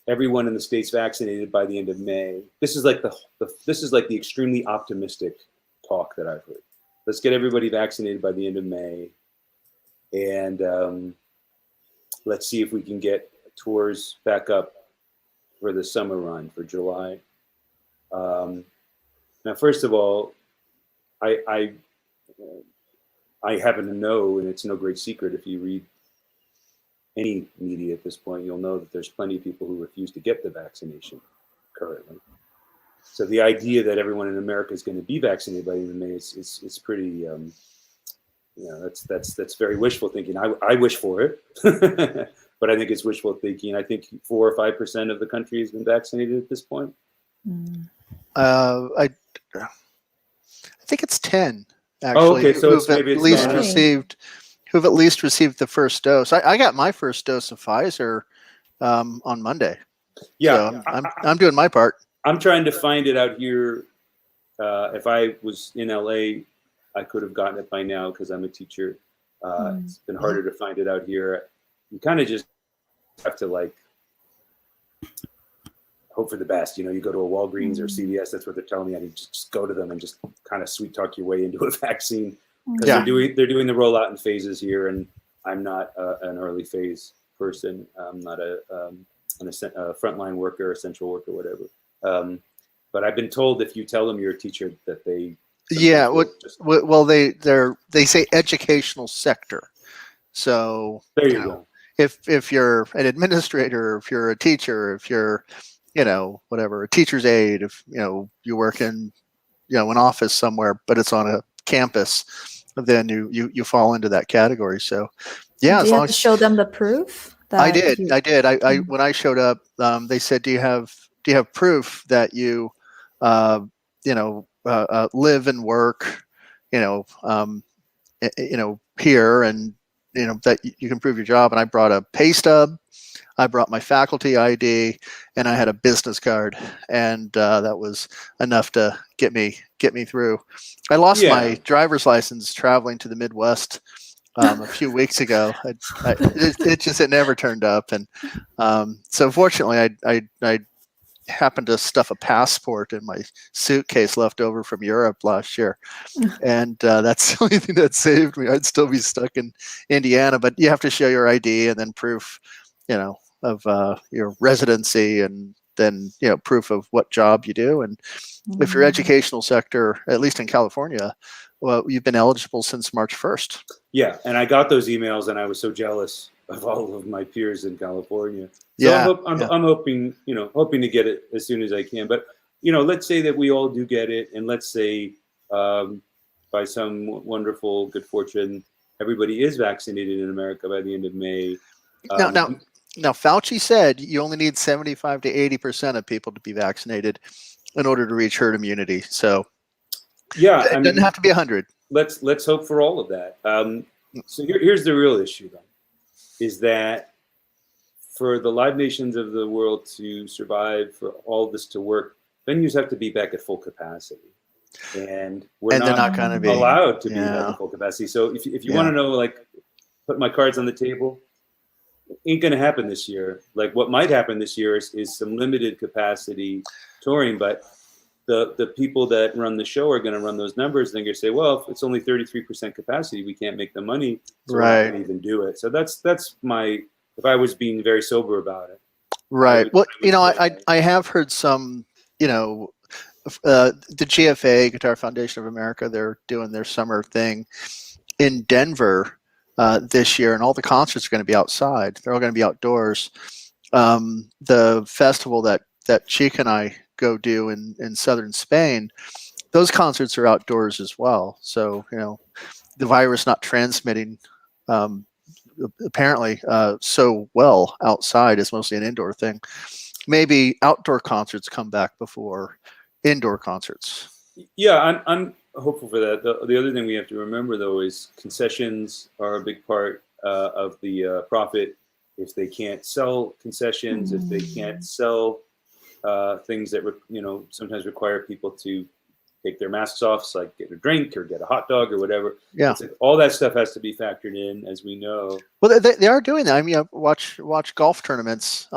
everyone in the States vaccinated by the end of May. This is like the extremely optimistic talk that I've heard. let's get everybody vaccinated by the end of May, and let's see if we can get tours back up for the summer run for July. Now, first of all, I happen to know, and it's no great secret if you read any media at this point, you'll know that there's plenty of people who refuse to get the vaccination currently. So the idea that everyone in America is going to be vaccinated by the end of May is pretty, that's very wishful thinking. I wish for it, but I think it's wishful thinking. I think 4 or 5% of the country has been vaccinated at this point. I think it's 10 actually. Oh, okay, so who've maybe at it's least not. received the first dose. I got my first dose of Pfizer on Monday. Yeah, so I'm doing my part. I'm trying to find it out here. If I was in LA, I could have gotten it by now because I'm a teacher. It's been harder to find it out here. You kind of just have to like hope for the best. You go to a Walgreens or CVS, that's what they're telling me. And you just go to them and just kind of sweet talk your way into a vaccine. Because they're doing the rollout in phases here, and I'm not an early phase person. I'm not a frontline worker, essential worker, whatever. But I've been told if you tell them you're a teacher that they they say educational sector. So there you go. If you're an administrator, if you're a teacher, if you're whatever, a teacher's aide, if you work in an office somewhere, but it's on a campus, then you fall into that category. So yeah, do you have to show them the proof? I did. When I showed up, they said, do you have proof that you live and work here, and that you can prove your job? And I brought a pay stub, I brought my faculty ID, and I had a business card, and that was enough to get me through. I lost my driver's license traveling to the Midwest a few weeks ago. It never turned up, and so fortunately, I happened to stuff a passport in my suitcase left over from Europe last year, and that's the only thing that saved me. I'd still be stuck in Indiana, but you have to show your ID and then proof, of your residency, and then proof of what job you do. And if you're educational sector, at least in California, well, you've been eligible since March 1st. Yeah, and I got those emails, and I was so jealous of all of my peers in California. So I'm hoping to get it as soon as I can. But let's say that we all do get it, and let's say by some wonderful good fortune, everybody is vaccinated in America by the end of May. Now, Fauci said you only need 75 to 80% of people to be vaccinated in order to reach herd immunity. So it doesn't have to be 100. Let's hope for all of that. So here's the real issue, though, is that for the live nations of the world to survive, for all this to work, venues have to be back at full capacity, and they're not going to be allowed to be back at full capacity. So if you want to know, like, put my cards on the table, it ain't going to happen this year. Like, what might happen this year is some limited capacity touring, but the people that run the show are going to run those numbers. They're going to say, well, if it's only 33% capacity, we can't make the money, so we're not going to even do it. So that's my, if I was being very sober about it. Right. Well, I have heard some, the GFA, Guitar Foundation of America, they're doing their summer thing in Denver this year, and all the concerts are going to be outside. They're all going to be outdoors. The festival that Chika and I go do in southern Spain, those concerts are outdoors as well. So, the virus not transmitting apparently so well outside. Is mostly an indoor thing. Maybe outdoor concerts come back before indoor concerts. Yeah, I'm hopeful for that. The other thing we have to remember, though, is concessions are a big part of the profit. If they can't sell concessions, if they can't sell things that sometimes require people to take their masks off, so like get a drink or get a hot dog or whatever. Yeah, all that stuff has to be factored in, as we know. Well, they are doing that. I mean, watch golf tournaments.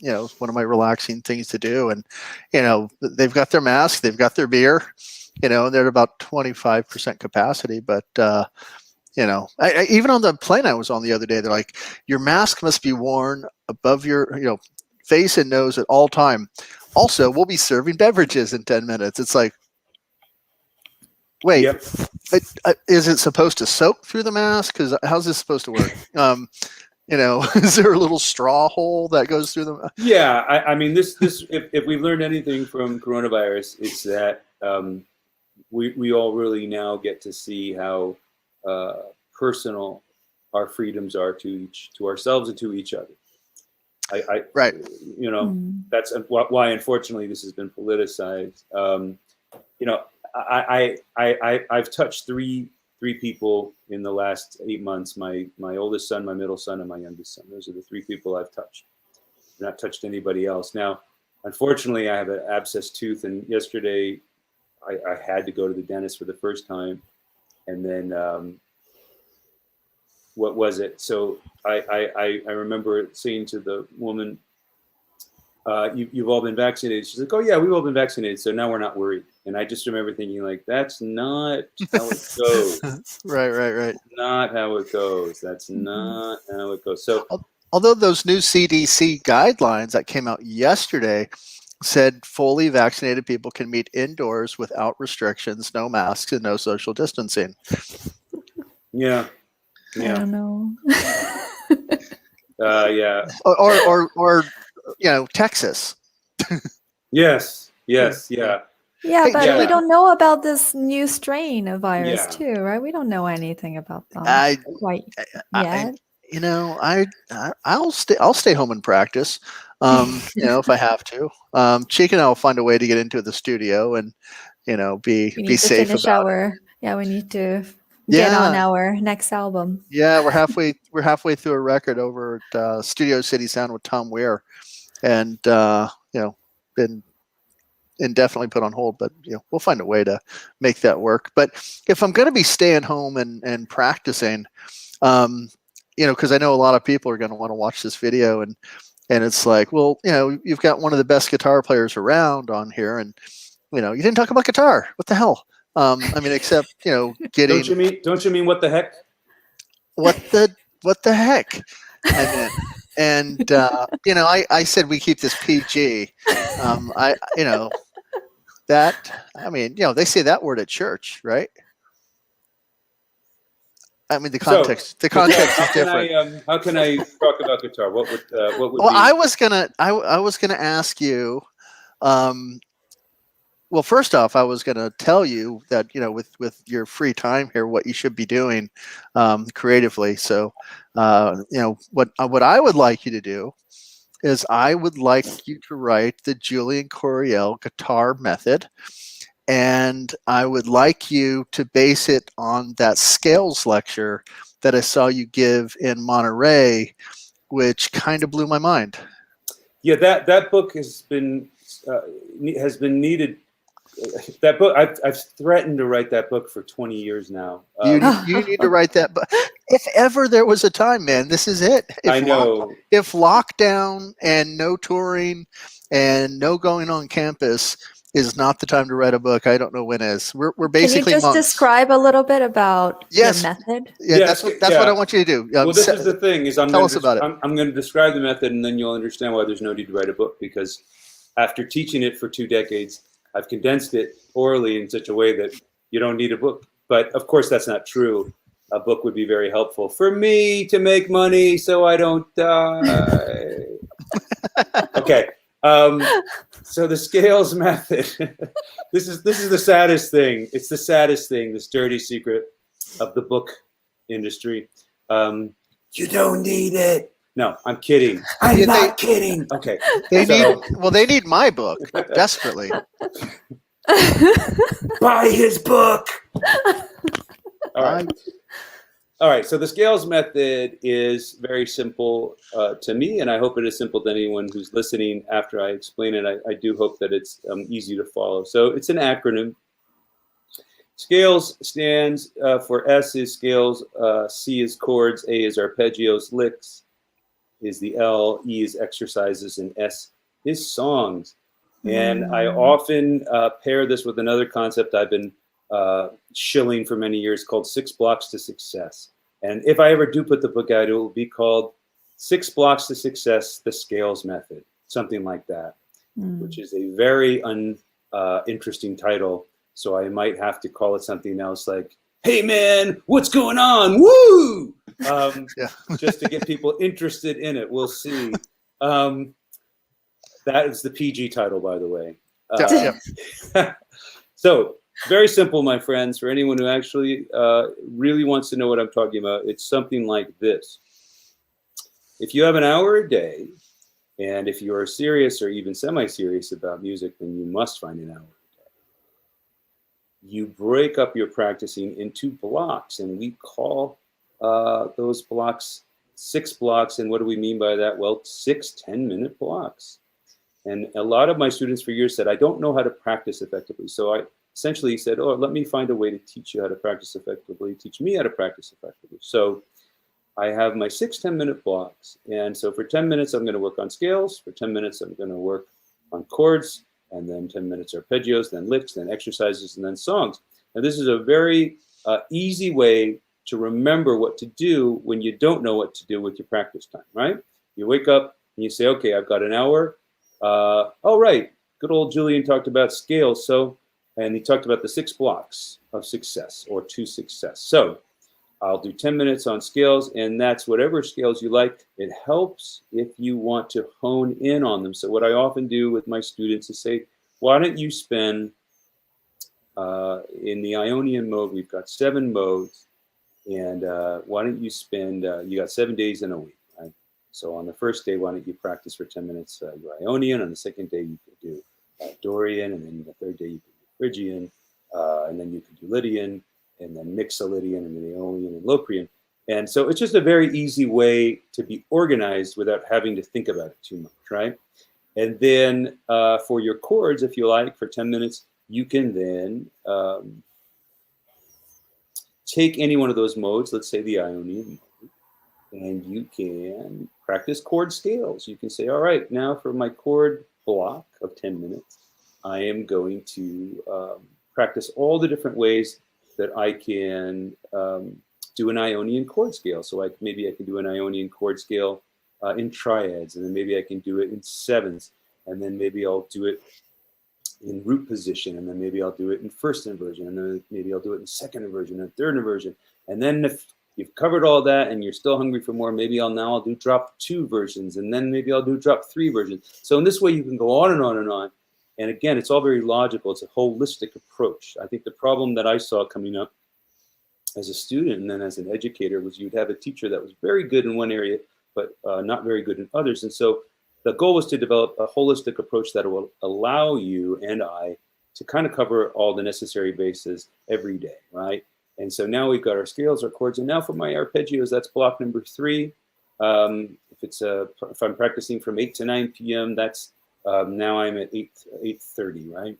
one of my relaxing things to do. And, they've got their mask, they've got their beer, and they're at about 25% capacity. But, even on the plane I was on the other day, they're like, your mask must be worn above your, face and nose at all time. Also, we'll be serving beverages in 10 minutes. It's like, wait, Yep. is it supposed to soak through the mask? Because how's this supposed to work? Is there a little straw hole that goes through the? Yeah, I mean, this if we've learned anything from coronavirus, it's that we all really now get to see how personal our freedoms are to ourselves and to each other. Right. That's why, unfortunately, this has been politicized. I've touched three people in the last 8 months. My oldest son, my middle son, and my youngest son. Those are the 3 people I've touched. I've not touched anybody else. Now, unfortunately, I have an abscessed tooth, and yesterday I had to go to the dentist for the first time. And then what was it? So I remember saying to the woman, you've all been vaccinated. She's like, oh yeah, we've all been vaccinated. So now we're not worried. And I just remember thinking like, that's not how it goes. Right. Not how it goes. That's not how it goes. So although those new CDC guidelines that came out yesterday said fully vaccinated people can meet indoors without restrictions, no masks and no social distancing. Yeah. I don't know. Yeah. Or Texas. Yes. Yeah. Yeah, but Yeah. we don't know about this new strain of virus too, right? We don't know anything about them quite yet. I'll stay home and practice. If I have to. Chika and I will find a way to get into the studio and be safe about it. We need to get on our next album. Yeah, we're halfway through a record over at Studio City Sound with Tom Weir, and been indefinitely put on hold, but we'll find a way to make that work. But if I'm going to be staying home and practicing, because I know a lot of people are going to want to watch this video, and it's like, well, you've got one of the best guitar players around on here, and you didn't talk about guitar. What the hell? Except getting. Don't you mean what the heck? What the heck? I said we keep this PG. They say that word at church, right? The context is different. How can I talk about guitar? What would well, be? I was gonna ask you. Well, first off, I was going to tell you that with your free time here, what you should be doing creatively. So, what I would like you to do is I would like you to write the Julian Coryell guitar method, and I would like you to base it on that scales lecture that I saw you give in Monterey, which kind of blew my mind. Yeah, that book has been needed. That book, I've threatened to write that book for 20 years now. You need to write that book. If ever there was a time, man, this is it. I know. If lockdown and no touring and no going on campus is not the time to write a book, I don't know when is. We're basically. Can you just describe a little bit about your method? Yeah, that's what I want you to do. Well, this is the thing: tell us about it. I'm going to describe the method, and then you'll understand why there's no need to write a book. Because after teaching it for 2 decades, I've condensed it orally in such a way that you don't need a book. But of course, that's not true. A book would be very helpful for me to make money so I don't die. Okay. So the scales method. This is the saddest thing. It's the saddest thing. This dirty secret of the book industry. You don't need it. No, I'm kidding. I'm not kidding. Okay. They need my book desperately. Buy his book. All right. So the scales method is very simple to me, and I hope it is simple to anyone who's listening after I explain it. I do hope that it's easy to follow. So it's an acronym. Scales stands for S is scales, C is chords, A is arpeggios, licks, is the L, E is exercises, and S is songs. And I often pair this with another concept I've been shilling for many years called 6 Blocks to Success. And if I ever do put the book out, it will be called 6 Blocks to Success, the Scales Method, something like that, which is a very interesting title. So I might have to call it something else like, hey man, what's going on? Woo! Just to get people interested in it. We'll see. That is the PG title, by the way. So very simple, my friends, for anyone who actually really wants to know what I'm talking about. It's something like this. If you have an hour a day, and if you are serious or even semi-serious about music, then you must find an hour a day. You break up your practicing into blocks, and we call those blocks 6 blocks. And what do we mean by that? Well, 6 10-minute blocks. And a lot of my students for years said, I don't know how to practice effectively. So I essentially said, oh, let me find a way to teach you how to practice effectively, teach me how to practice effectively. So I have my 6 10-minute blocks. And so for 10 minutes, I'm going to work on scales. For 10 minutes, I'm going to work on chords. And then 10 minutes arpeggios, then licks, then exercises, and then songs. And this is a very easy way to remember what to do when you don't know what to do with your practice time, right? You wake up and you say, okay, I've got an hour. Oh, right. Good old Julian talked about scales. And he talked about the 6 blocks of success or to success. So I'll do 10 minutes on scales, and that's whatever scales you like. It helps if you want to hone in on them. So what I often do with my students is say, why don't you spend in the Ionian mode, we've got 7 modes, and why don't you spend, you got 7 days in a week, right? So on the first day, why don't you practice for 10 minutes your Ionian? On the second day, you could do Dorian, and then the third day, you could do Phrygian, and then you could do Lydian, and then Mixolydian, and then Aeolian and Locrian. And so it's just a very easy way to be organized without having to think about it too much, right? And then for your chords, if you like, for 10 minutes, you can then take any one of those modes, let's say the Ionian mode, and you can practice chord scales. You can say, all right, now for my chord block of 10 minutes, I am going to practice all the different ways that I can do an Ionian chord scale. So maybe I can do an Ionian chord scale in triads, and then maybe I can do it in sevenths, and then maybe I'll do it in root position, and then maybe I'll do it in first inversion, and then maybe I'll do it in second inversion and third inversion. And then if you've covered all that and you're still hungry for more, maybe I'll do drop 2 versions, and then maybe I'll do drop 3 versions. So in this way, you can go on and on and on. And again, it's all very logical. It's a holistic approach. I think the problem that I saw coming up as a student and then as an educator was you'd have a teacher that was very good in one area, but not very good in others. And so the goal was to develop a holistic approach that will allow you and I to kind of cover all the necessary bases every day, right? And so now we've got our scales, our chords, and now for my arpeggios, that's block number 3. If I'm practicing from 8 to 9 p.m., that's now I'm at 8:30, right?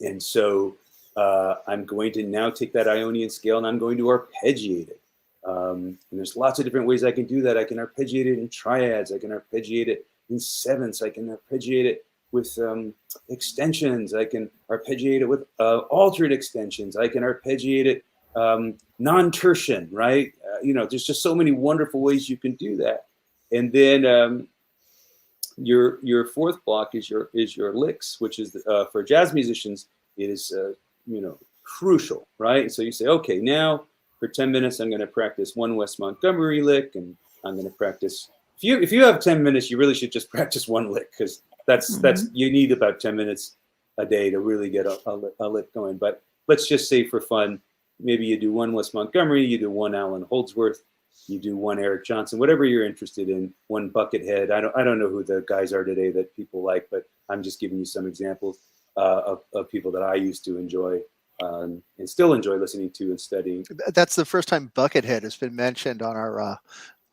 And so I'm going to now take that Ionian scale and I'm going to arpeggiate it. And there's lots of different ways I can do that. I can arpeggiate it in triads. I can arpeggiate it in sevenths. I can arpeggiate it with extensions. I can arpeggiate it with altered extensions. I can arpeggiate it non-tertian, right? There's just so many wonderful ways you can do that. And then your fourth block is your licks, which is for jazz musicians, it is crucial, right? So you say, okay, now for 10 minutes, I'm going to practice one West Montgomery lick, and I'm going to practice. If you have 10 minutes, you really should just practice one lick, because that's you need about 10 minutes a day to really get a lick going. But let's just say for fun, maybe you do one West Montgomery, you do one Alan Holdsworth, you do one Eric Johnson, whatever you're interested in, one Buckethead. I don't know who the guys are today that people like, but I'm just giving you some examples of people that I used to enjoy and still enjoy listening to and studying. That's the first time Buckethead has been mentioned on our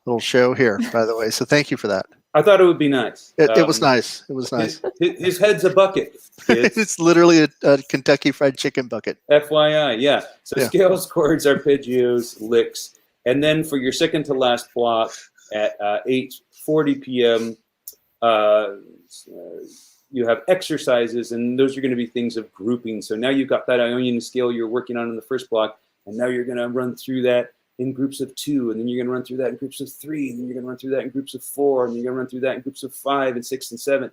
little show here, by the way. So thank you for that. I thought it would be nice. It was nice. It was nice. His head's a bucket. It's literally a Kentucky Fried Chicken bucket. FYI, yeah. So scales, chords, arpeggios, licks. And then for your second to last block at 8:40 6:40 p.m. You have exercises, and those are going to be things of grouping. So now you've got that Ionian scale you're working on in the first block, and now you're going to run through that in groups of 2, and then you're going to run through that in groups of 3, and then you're going to run through that in groups of 4, and you're going to run through that in groups of 5 and 6 and 7,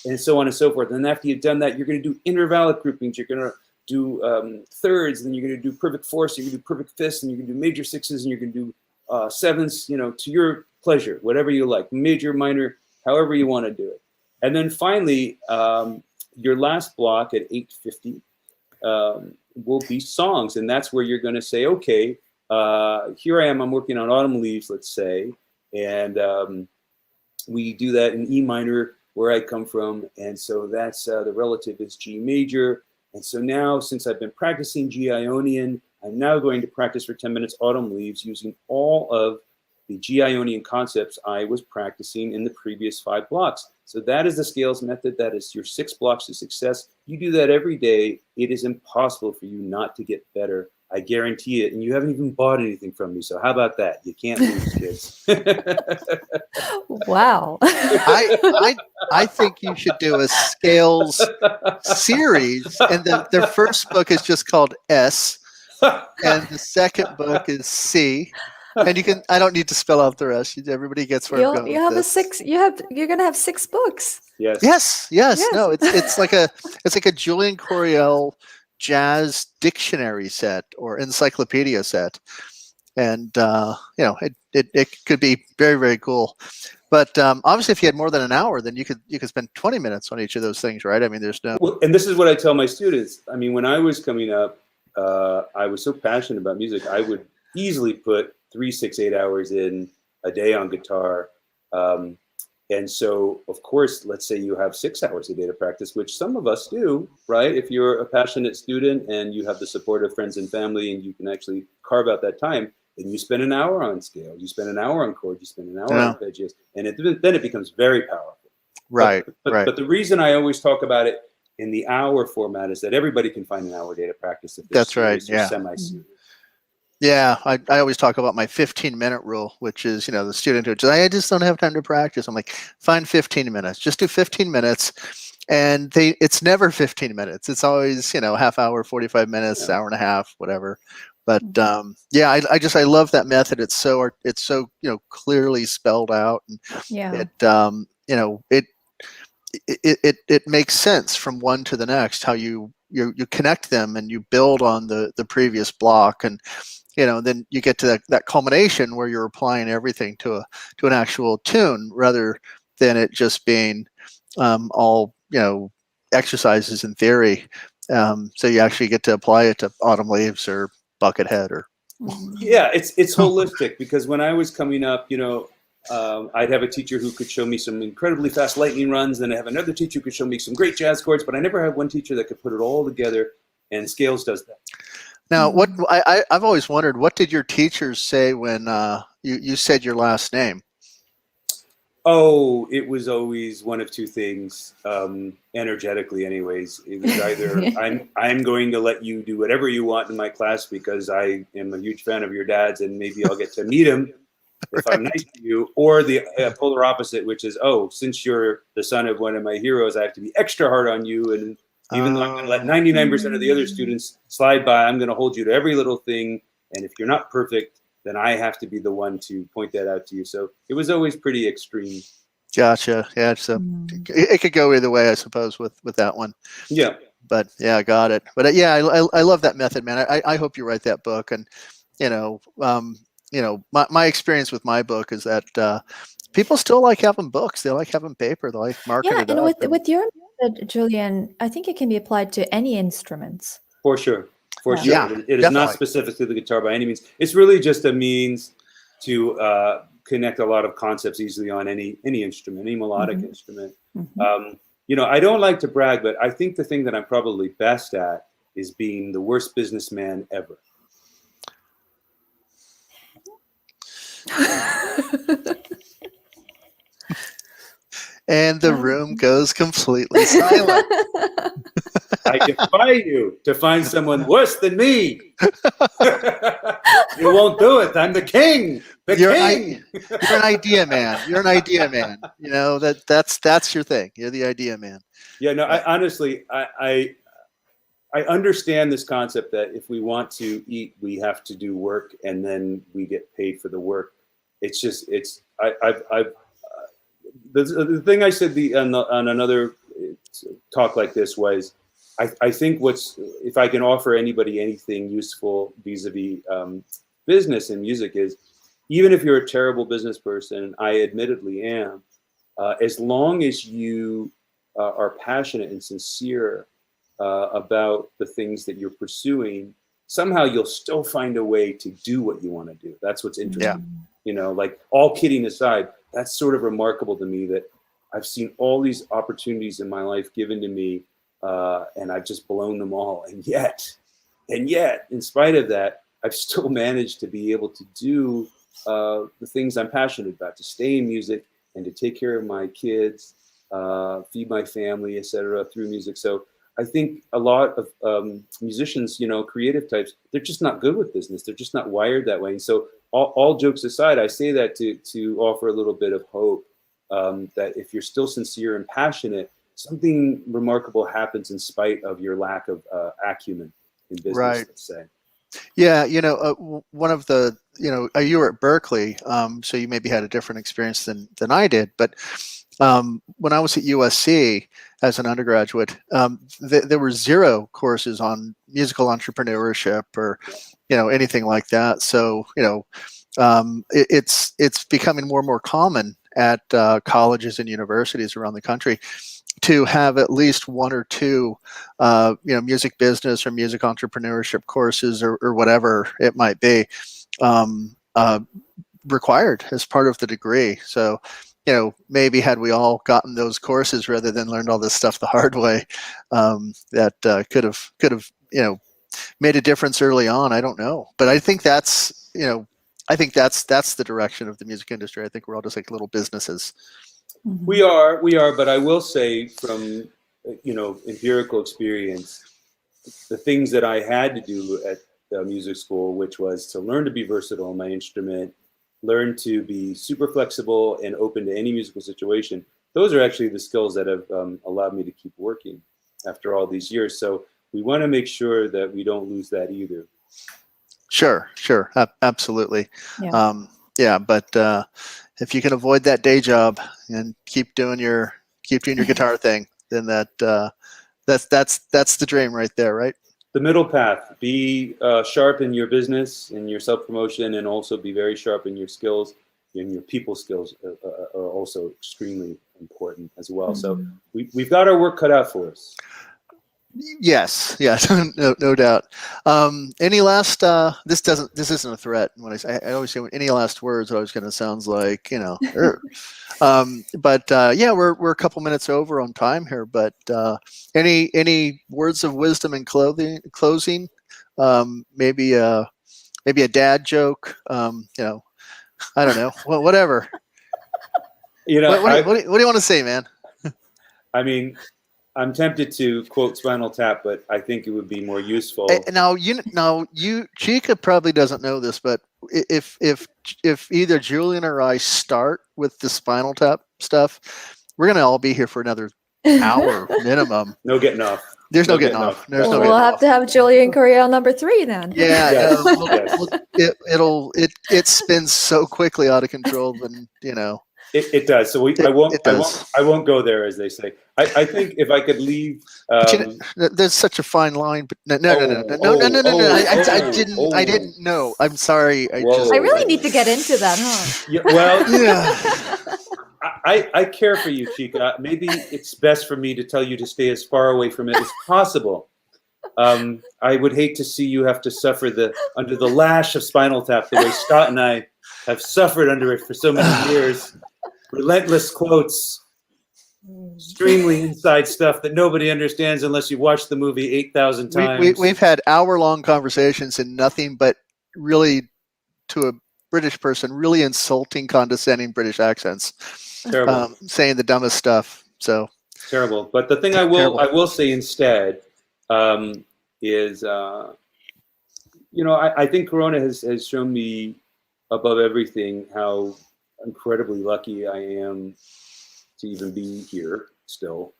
and so on and so forth. And after you've done that, you're going to do intervallic groupings. You're going to do thirds, and then you're going to do perfect fourths, you're going to do perfect fifths, and you're going to do major sixes, and you're going to do sevenths, to your pleasure, whatever you like, major, minor, however you want to do it. And then finally, your last block at 8:50 will be songs. And that's where you're going to say, okay, here I am, I'm working on Autumn Leaves, let's say. And we do that in E minor, where I come from. And so that's the relative is G major. And so now, since I've been practicing G Ionian, I'm now going to practice for 10 minutes Autumn Leaves using all of the G Ionian concepts I was practicing in the previous 5 blocks. So that is the scales method. That is your 6 blocks to success. You do that every day. It is impossible for you not to get better. I guarantee it. And you haven't even bought anything from me. So how about that? You can't lose, kids. Wow. I think you should do a scales series, and their first book is just called S, and the second book is C. And I don't need to spell out the rest. Everybody gets where I'm going. You have with this. you're gonna have 6 books. Yes. Yes. No, it's like a Julian Coryell jazz dictionary set or encyclopedia set, and it could be very, very cool. But obviously, if you had more than an hour, then you could spend 20 minutes on each of those things, right? I mean, there's no. Well, and this is what I tell my students. I mean, when I was coming up, I was so passionate about music. I would easily put 3, 6, 8 hours in a day on guitar. And so, of course, let's say you have 6 hours a day to practice, which some of us do, right? If you're a passionate student and you have the support of friends and family and you can actually carve out that time, then you spend an hour on scale, you spend an hour on chords, you spend an hour on arpeggios, and then it becomes very powerful. Right, right. But the reason I always talk about it in the hour format is that everybody can find an hour a day to practice if they're serious or semi-serious. Yeah, I always talk about my 15-minute rule, which is, the student who says, I just don't have time to practice. I'm like, find 15 minutes. Just do 15 minutes. And it's never 15 minutes. It's always, half hour, 45 minutes, hour and a half, whatever. But I love that method. It's so clearly spelled out. And it makes sense from one to the next, how you connect them and you build on the previous block, and then you get to that culmination where you're applying everything to an actual tune, rather than it just being all exercises in theory. So you actually get to apply it to Autumn Leaves or Buckethead or. Yeah, it's holistic, because when I was coming up, I'd have a teacher who could show me some incredibly fast lightning runs, then I have another teacher who could show me some great jazz chords, but I never had one teacher that could put it all together, and Scales does that. Now, what I've always wondered, what did your teachers say when you said your last name? Oh, it was always one of two things, energetically anyways. It was either I'm going to let you do whatever you want in my class because I am a huge fan of your dad's and maybe I'll get to meet him if I'm nice to you, or the polar opposite, which is, oh, since you're the son of one of my heroes, I have to be extra hard on you, and even though I'm going to let 99% of the other students slide by, I'm going to hold you to every little thing, and if you're not perfect, then I have to be the one to point that out to you. So it was always pretty extreme. Gotcha. Yeah. So it could go either way, I suppose, with that one. Yeah. But yeah, I got it. But yeah, I love that method, man. I hope you write that book. And, my experience with my book is that people still like having books. They like having paper. They like marking it up. And with your method, Julian, I think it can be applied to any instruments. For sure. For sure. Yeah, it is not specific to the guitar by any means. It's really just a means to connect a lot of concepts easily on any instrument, any melodic instrument. I don't like to brag, but I think the thing that I'm probably best at is being the worst businessman ever. And the room goes completely silent. I defy you to find someone worse than me. You won't do it. I'm the king. The you're king. you're an idea man. You're an idea man. You know, that's your thing. You're the idea man. Yeah, no, I honestly, I understand this concept that if we want to eat, we have to do work, and then we get paid for the work. It's just, the thing I said on another talk like this was, I think if I can offer anybody anything useful vis-a-vis business and music is, even if you're a terrible business person, I admittedly am, as long as you are passionate and sincere about the things that you're pursuing, somehow you'll still find a way to do what you want to do. That's what's interesting. Yeah. You know, like, all kidding aside, that's sort of remarkable to me that I've seen all these opportunities in my life given to me, and I've just blown them all. And yet, in spite of that, I've still managed to be able to do the things I'm passionate about, to stay in music and to take care of my kids, feed my family, etc., through music. So I think a lot of musicians, you know, creative types, they're just not good with business. They're just not wired that way. And so all jokes aside, I say that to offer a little bit of hope, that if you're still sincere and passionate, something remarkable happens in spite of your lack of acumen in business, Right. let's say. Yeah, you know, one of the, you know, you were at Berkeley, so you maybe had a different experience than I did. But when I was at USC as an undergraduate, there were 0 courses on musical entrepreneurship or, you know, anything like that. So, you know, it's becoming more and more common at colleges and universities around the country to have at least 1 or 2, you know, music business or music entrepreneurship courses or whatever it might be, required as part of the degree. So, you know, maybe had we all gotten those courses rather than learned all this stuff the hard way, that could have, you know, made a difference early on. I don't know, but I think that's, you know, I think that's the direction of the music industry. I think we're all just like little businesses. Mhm. We are, but I will say from, you know, empirical experience, the things that I had to do at music school, which was to learn to be versatile in my instrument, learn to be super flexible and open to any musical situation. Those are actually the skills that have allowed me to keep working after all these years. So we want to make sure that we don't lose that either. Sure, absolutely. Yeah. Yeah, but if you can avoid that day job and keep doing your guitar thing, then that's the dream right there, right? The middle path: be sharp in your business, in your self-promotion, and also be very sharp in your skills. And your people skills are also extremely important as well. So we've got our work cut out for us. Yes, no doubt. Any last? This isn't a threat. When I always say any last words, it always kind of sounds like, you know. But yeah, we're a couple minutes over on time here. But any words of wisdom in closing? Maybe a dad joke. You know, I don't know. Whatever. You know, what do you want to say, man? I mean, I'm tempted to quote Spinal Tap, but I think it would be more useful. Now Chika probably doesn't know this, but if either Julian or I start with the Spinal Tap stuff, we're gonna all be here for another hour minimum. No getting off. There's no getting off. There's no We'll getting have off. to have Julian Coryell number 3 then. Yeah, Yes. it spins so quickly out of control, and you know. It does. So I won't go there, as they say. I think if I could leave. There's such a fine line, but no. I didn't know. I'm sorry. I really need to get into that, huh? Yeah, well, Yeah. I care for you, Chika. Maybe it's best for me to tell you to stay as far away from it as possible. I would hate to see you have to suffer under the lash of Spinal Tap the way Scott and I have suffered under it for so many years. Relentless quotes, extremely inside stuff that nobody understands unless you watch the movie 8,000 times. We've had hour-long conversations and nothing but really, to a British person, really insulting, condescending British accents. Terrible. Saying the dumbest stuff. So terrible. But the thing I will say instead is, you know, I think Corona has shown me above everything how incredibly lucky I am to even be here still.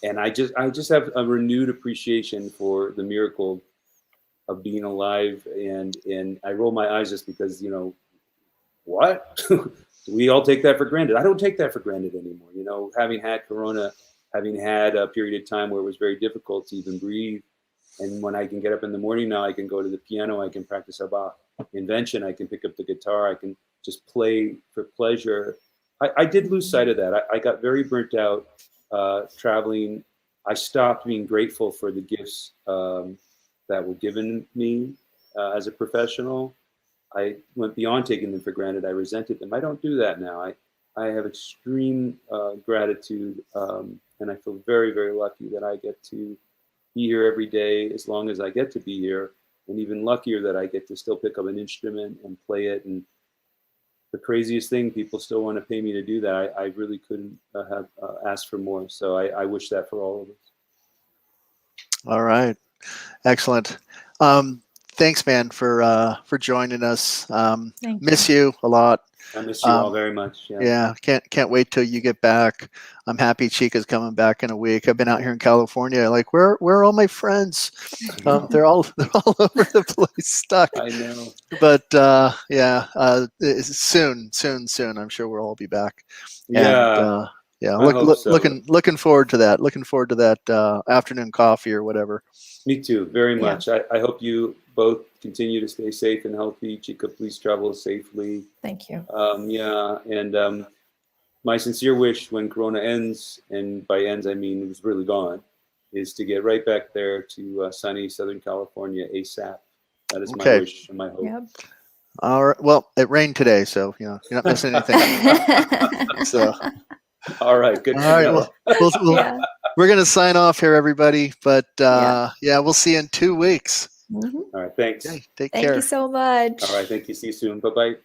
And I just have a renewed appreciation for the miracle of being alive, and I roll my eyes just because, you know, what? We all take that for granted. I don't take that for granted anymore. You know, having had Corona, having had a period of time where it was very difficult to even breathe, and when I can get up in the morning now, I can go to the piano, I can practice about invention, I can pick up the guitar, I can just play for pleasure. I did lose sight of that. I got very burnt out traveling. I stopped being grateful for the gifts that were given me as a professional. I went beyond taking them for granted. I resented them. I don't do that now. I have extreme gratitude, and I feel very, very lucky that I get to be here every day as long as I get to be here, and even luckier that I get to still pick up an instrument and play it. And the craziest thing, people still want to pay me to do that. I really couldn't have asked for more. So I wish that for all of us. All right. Excellent. Thanks, man, for joining us. Miss you a lot. I miss you all very much. Yeah, can't wait till you get back. I'm happy Chika's coming back in a week. I've been out here in California. Like, where are all my friends? They're all over the place, stuck. I know. But soon. I'm sure we'll all be back. Yeah. And, yeah, So. looking forward to that. Looking forward to that afternoon coffee or whatever. Me too, very much. I hope you both continue to stay safe and healthy. Chika, please travel safely. Thank you. And my sincere wish when Corona ends, and by ends I mean it was really gone, is to get right back there to sunny Southern California ASAP. That is my wish and my hope. Yep. All right. Well, it rained today, so you're not missing anything. So. All right. Good. All right. Well, we're going to sign off here, everybody. But we'll see you in 2 weeks. Mm-hmm. All right. Thanks. Okay, take care. Thank you so much. All right. Thank you. See you soon. Bye-bye.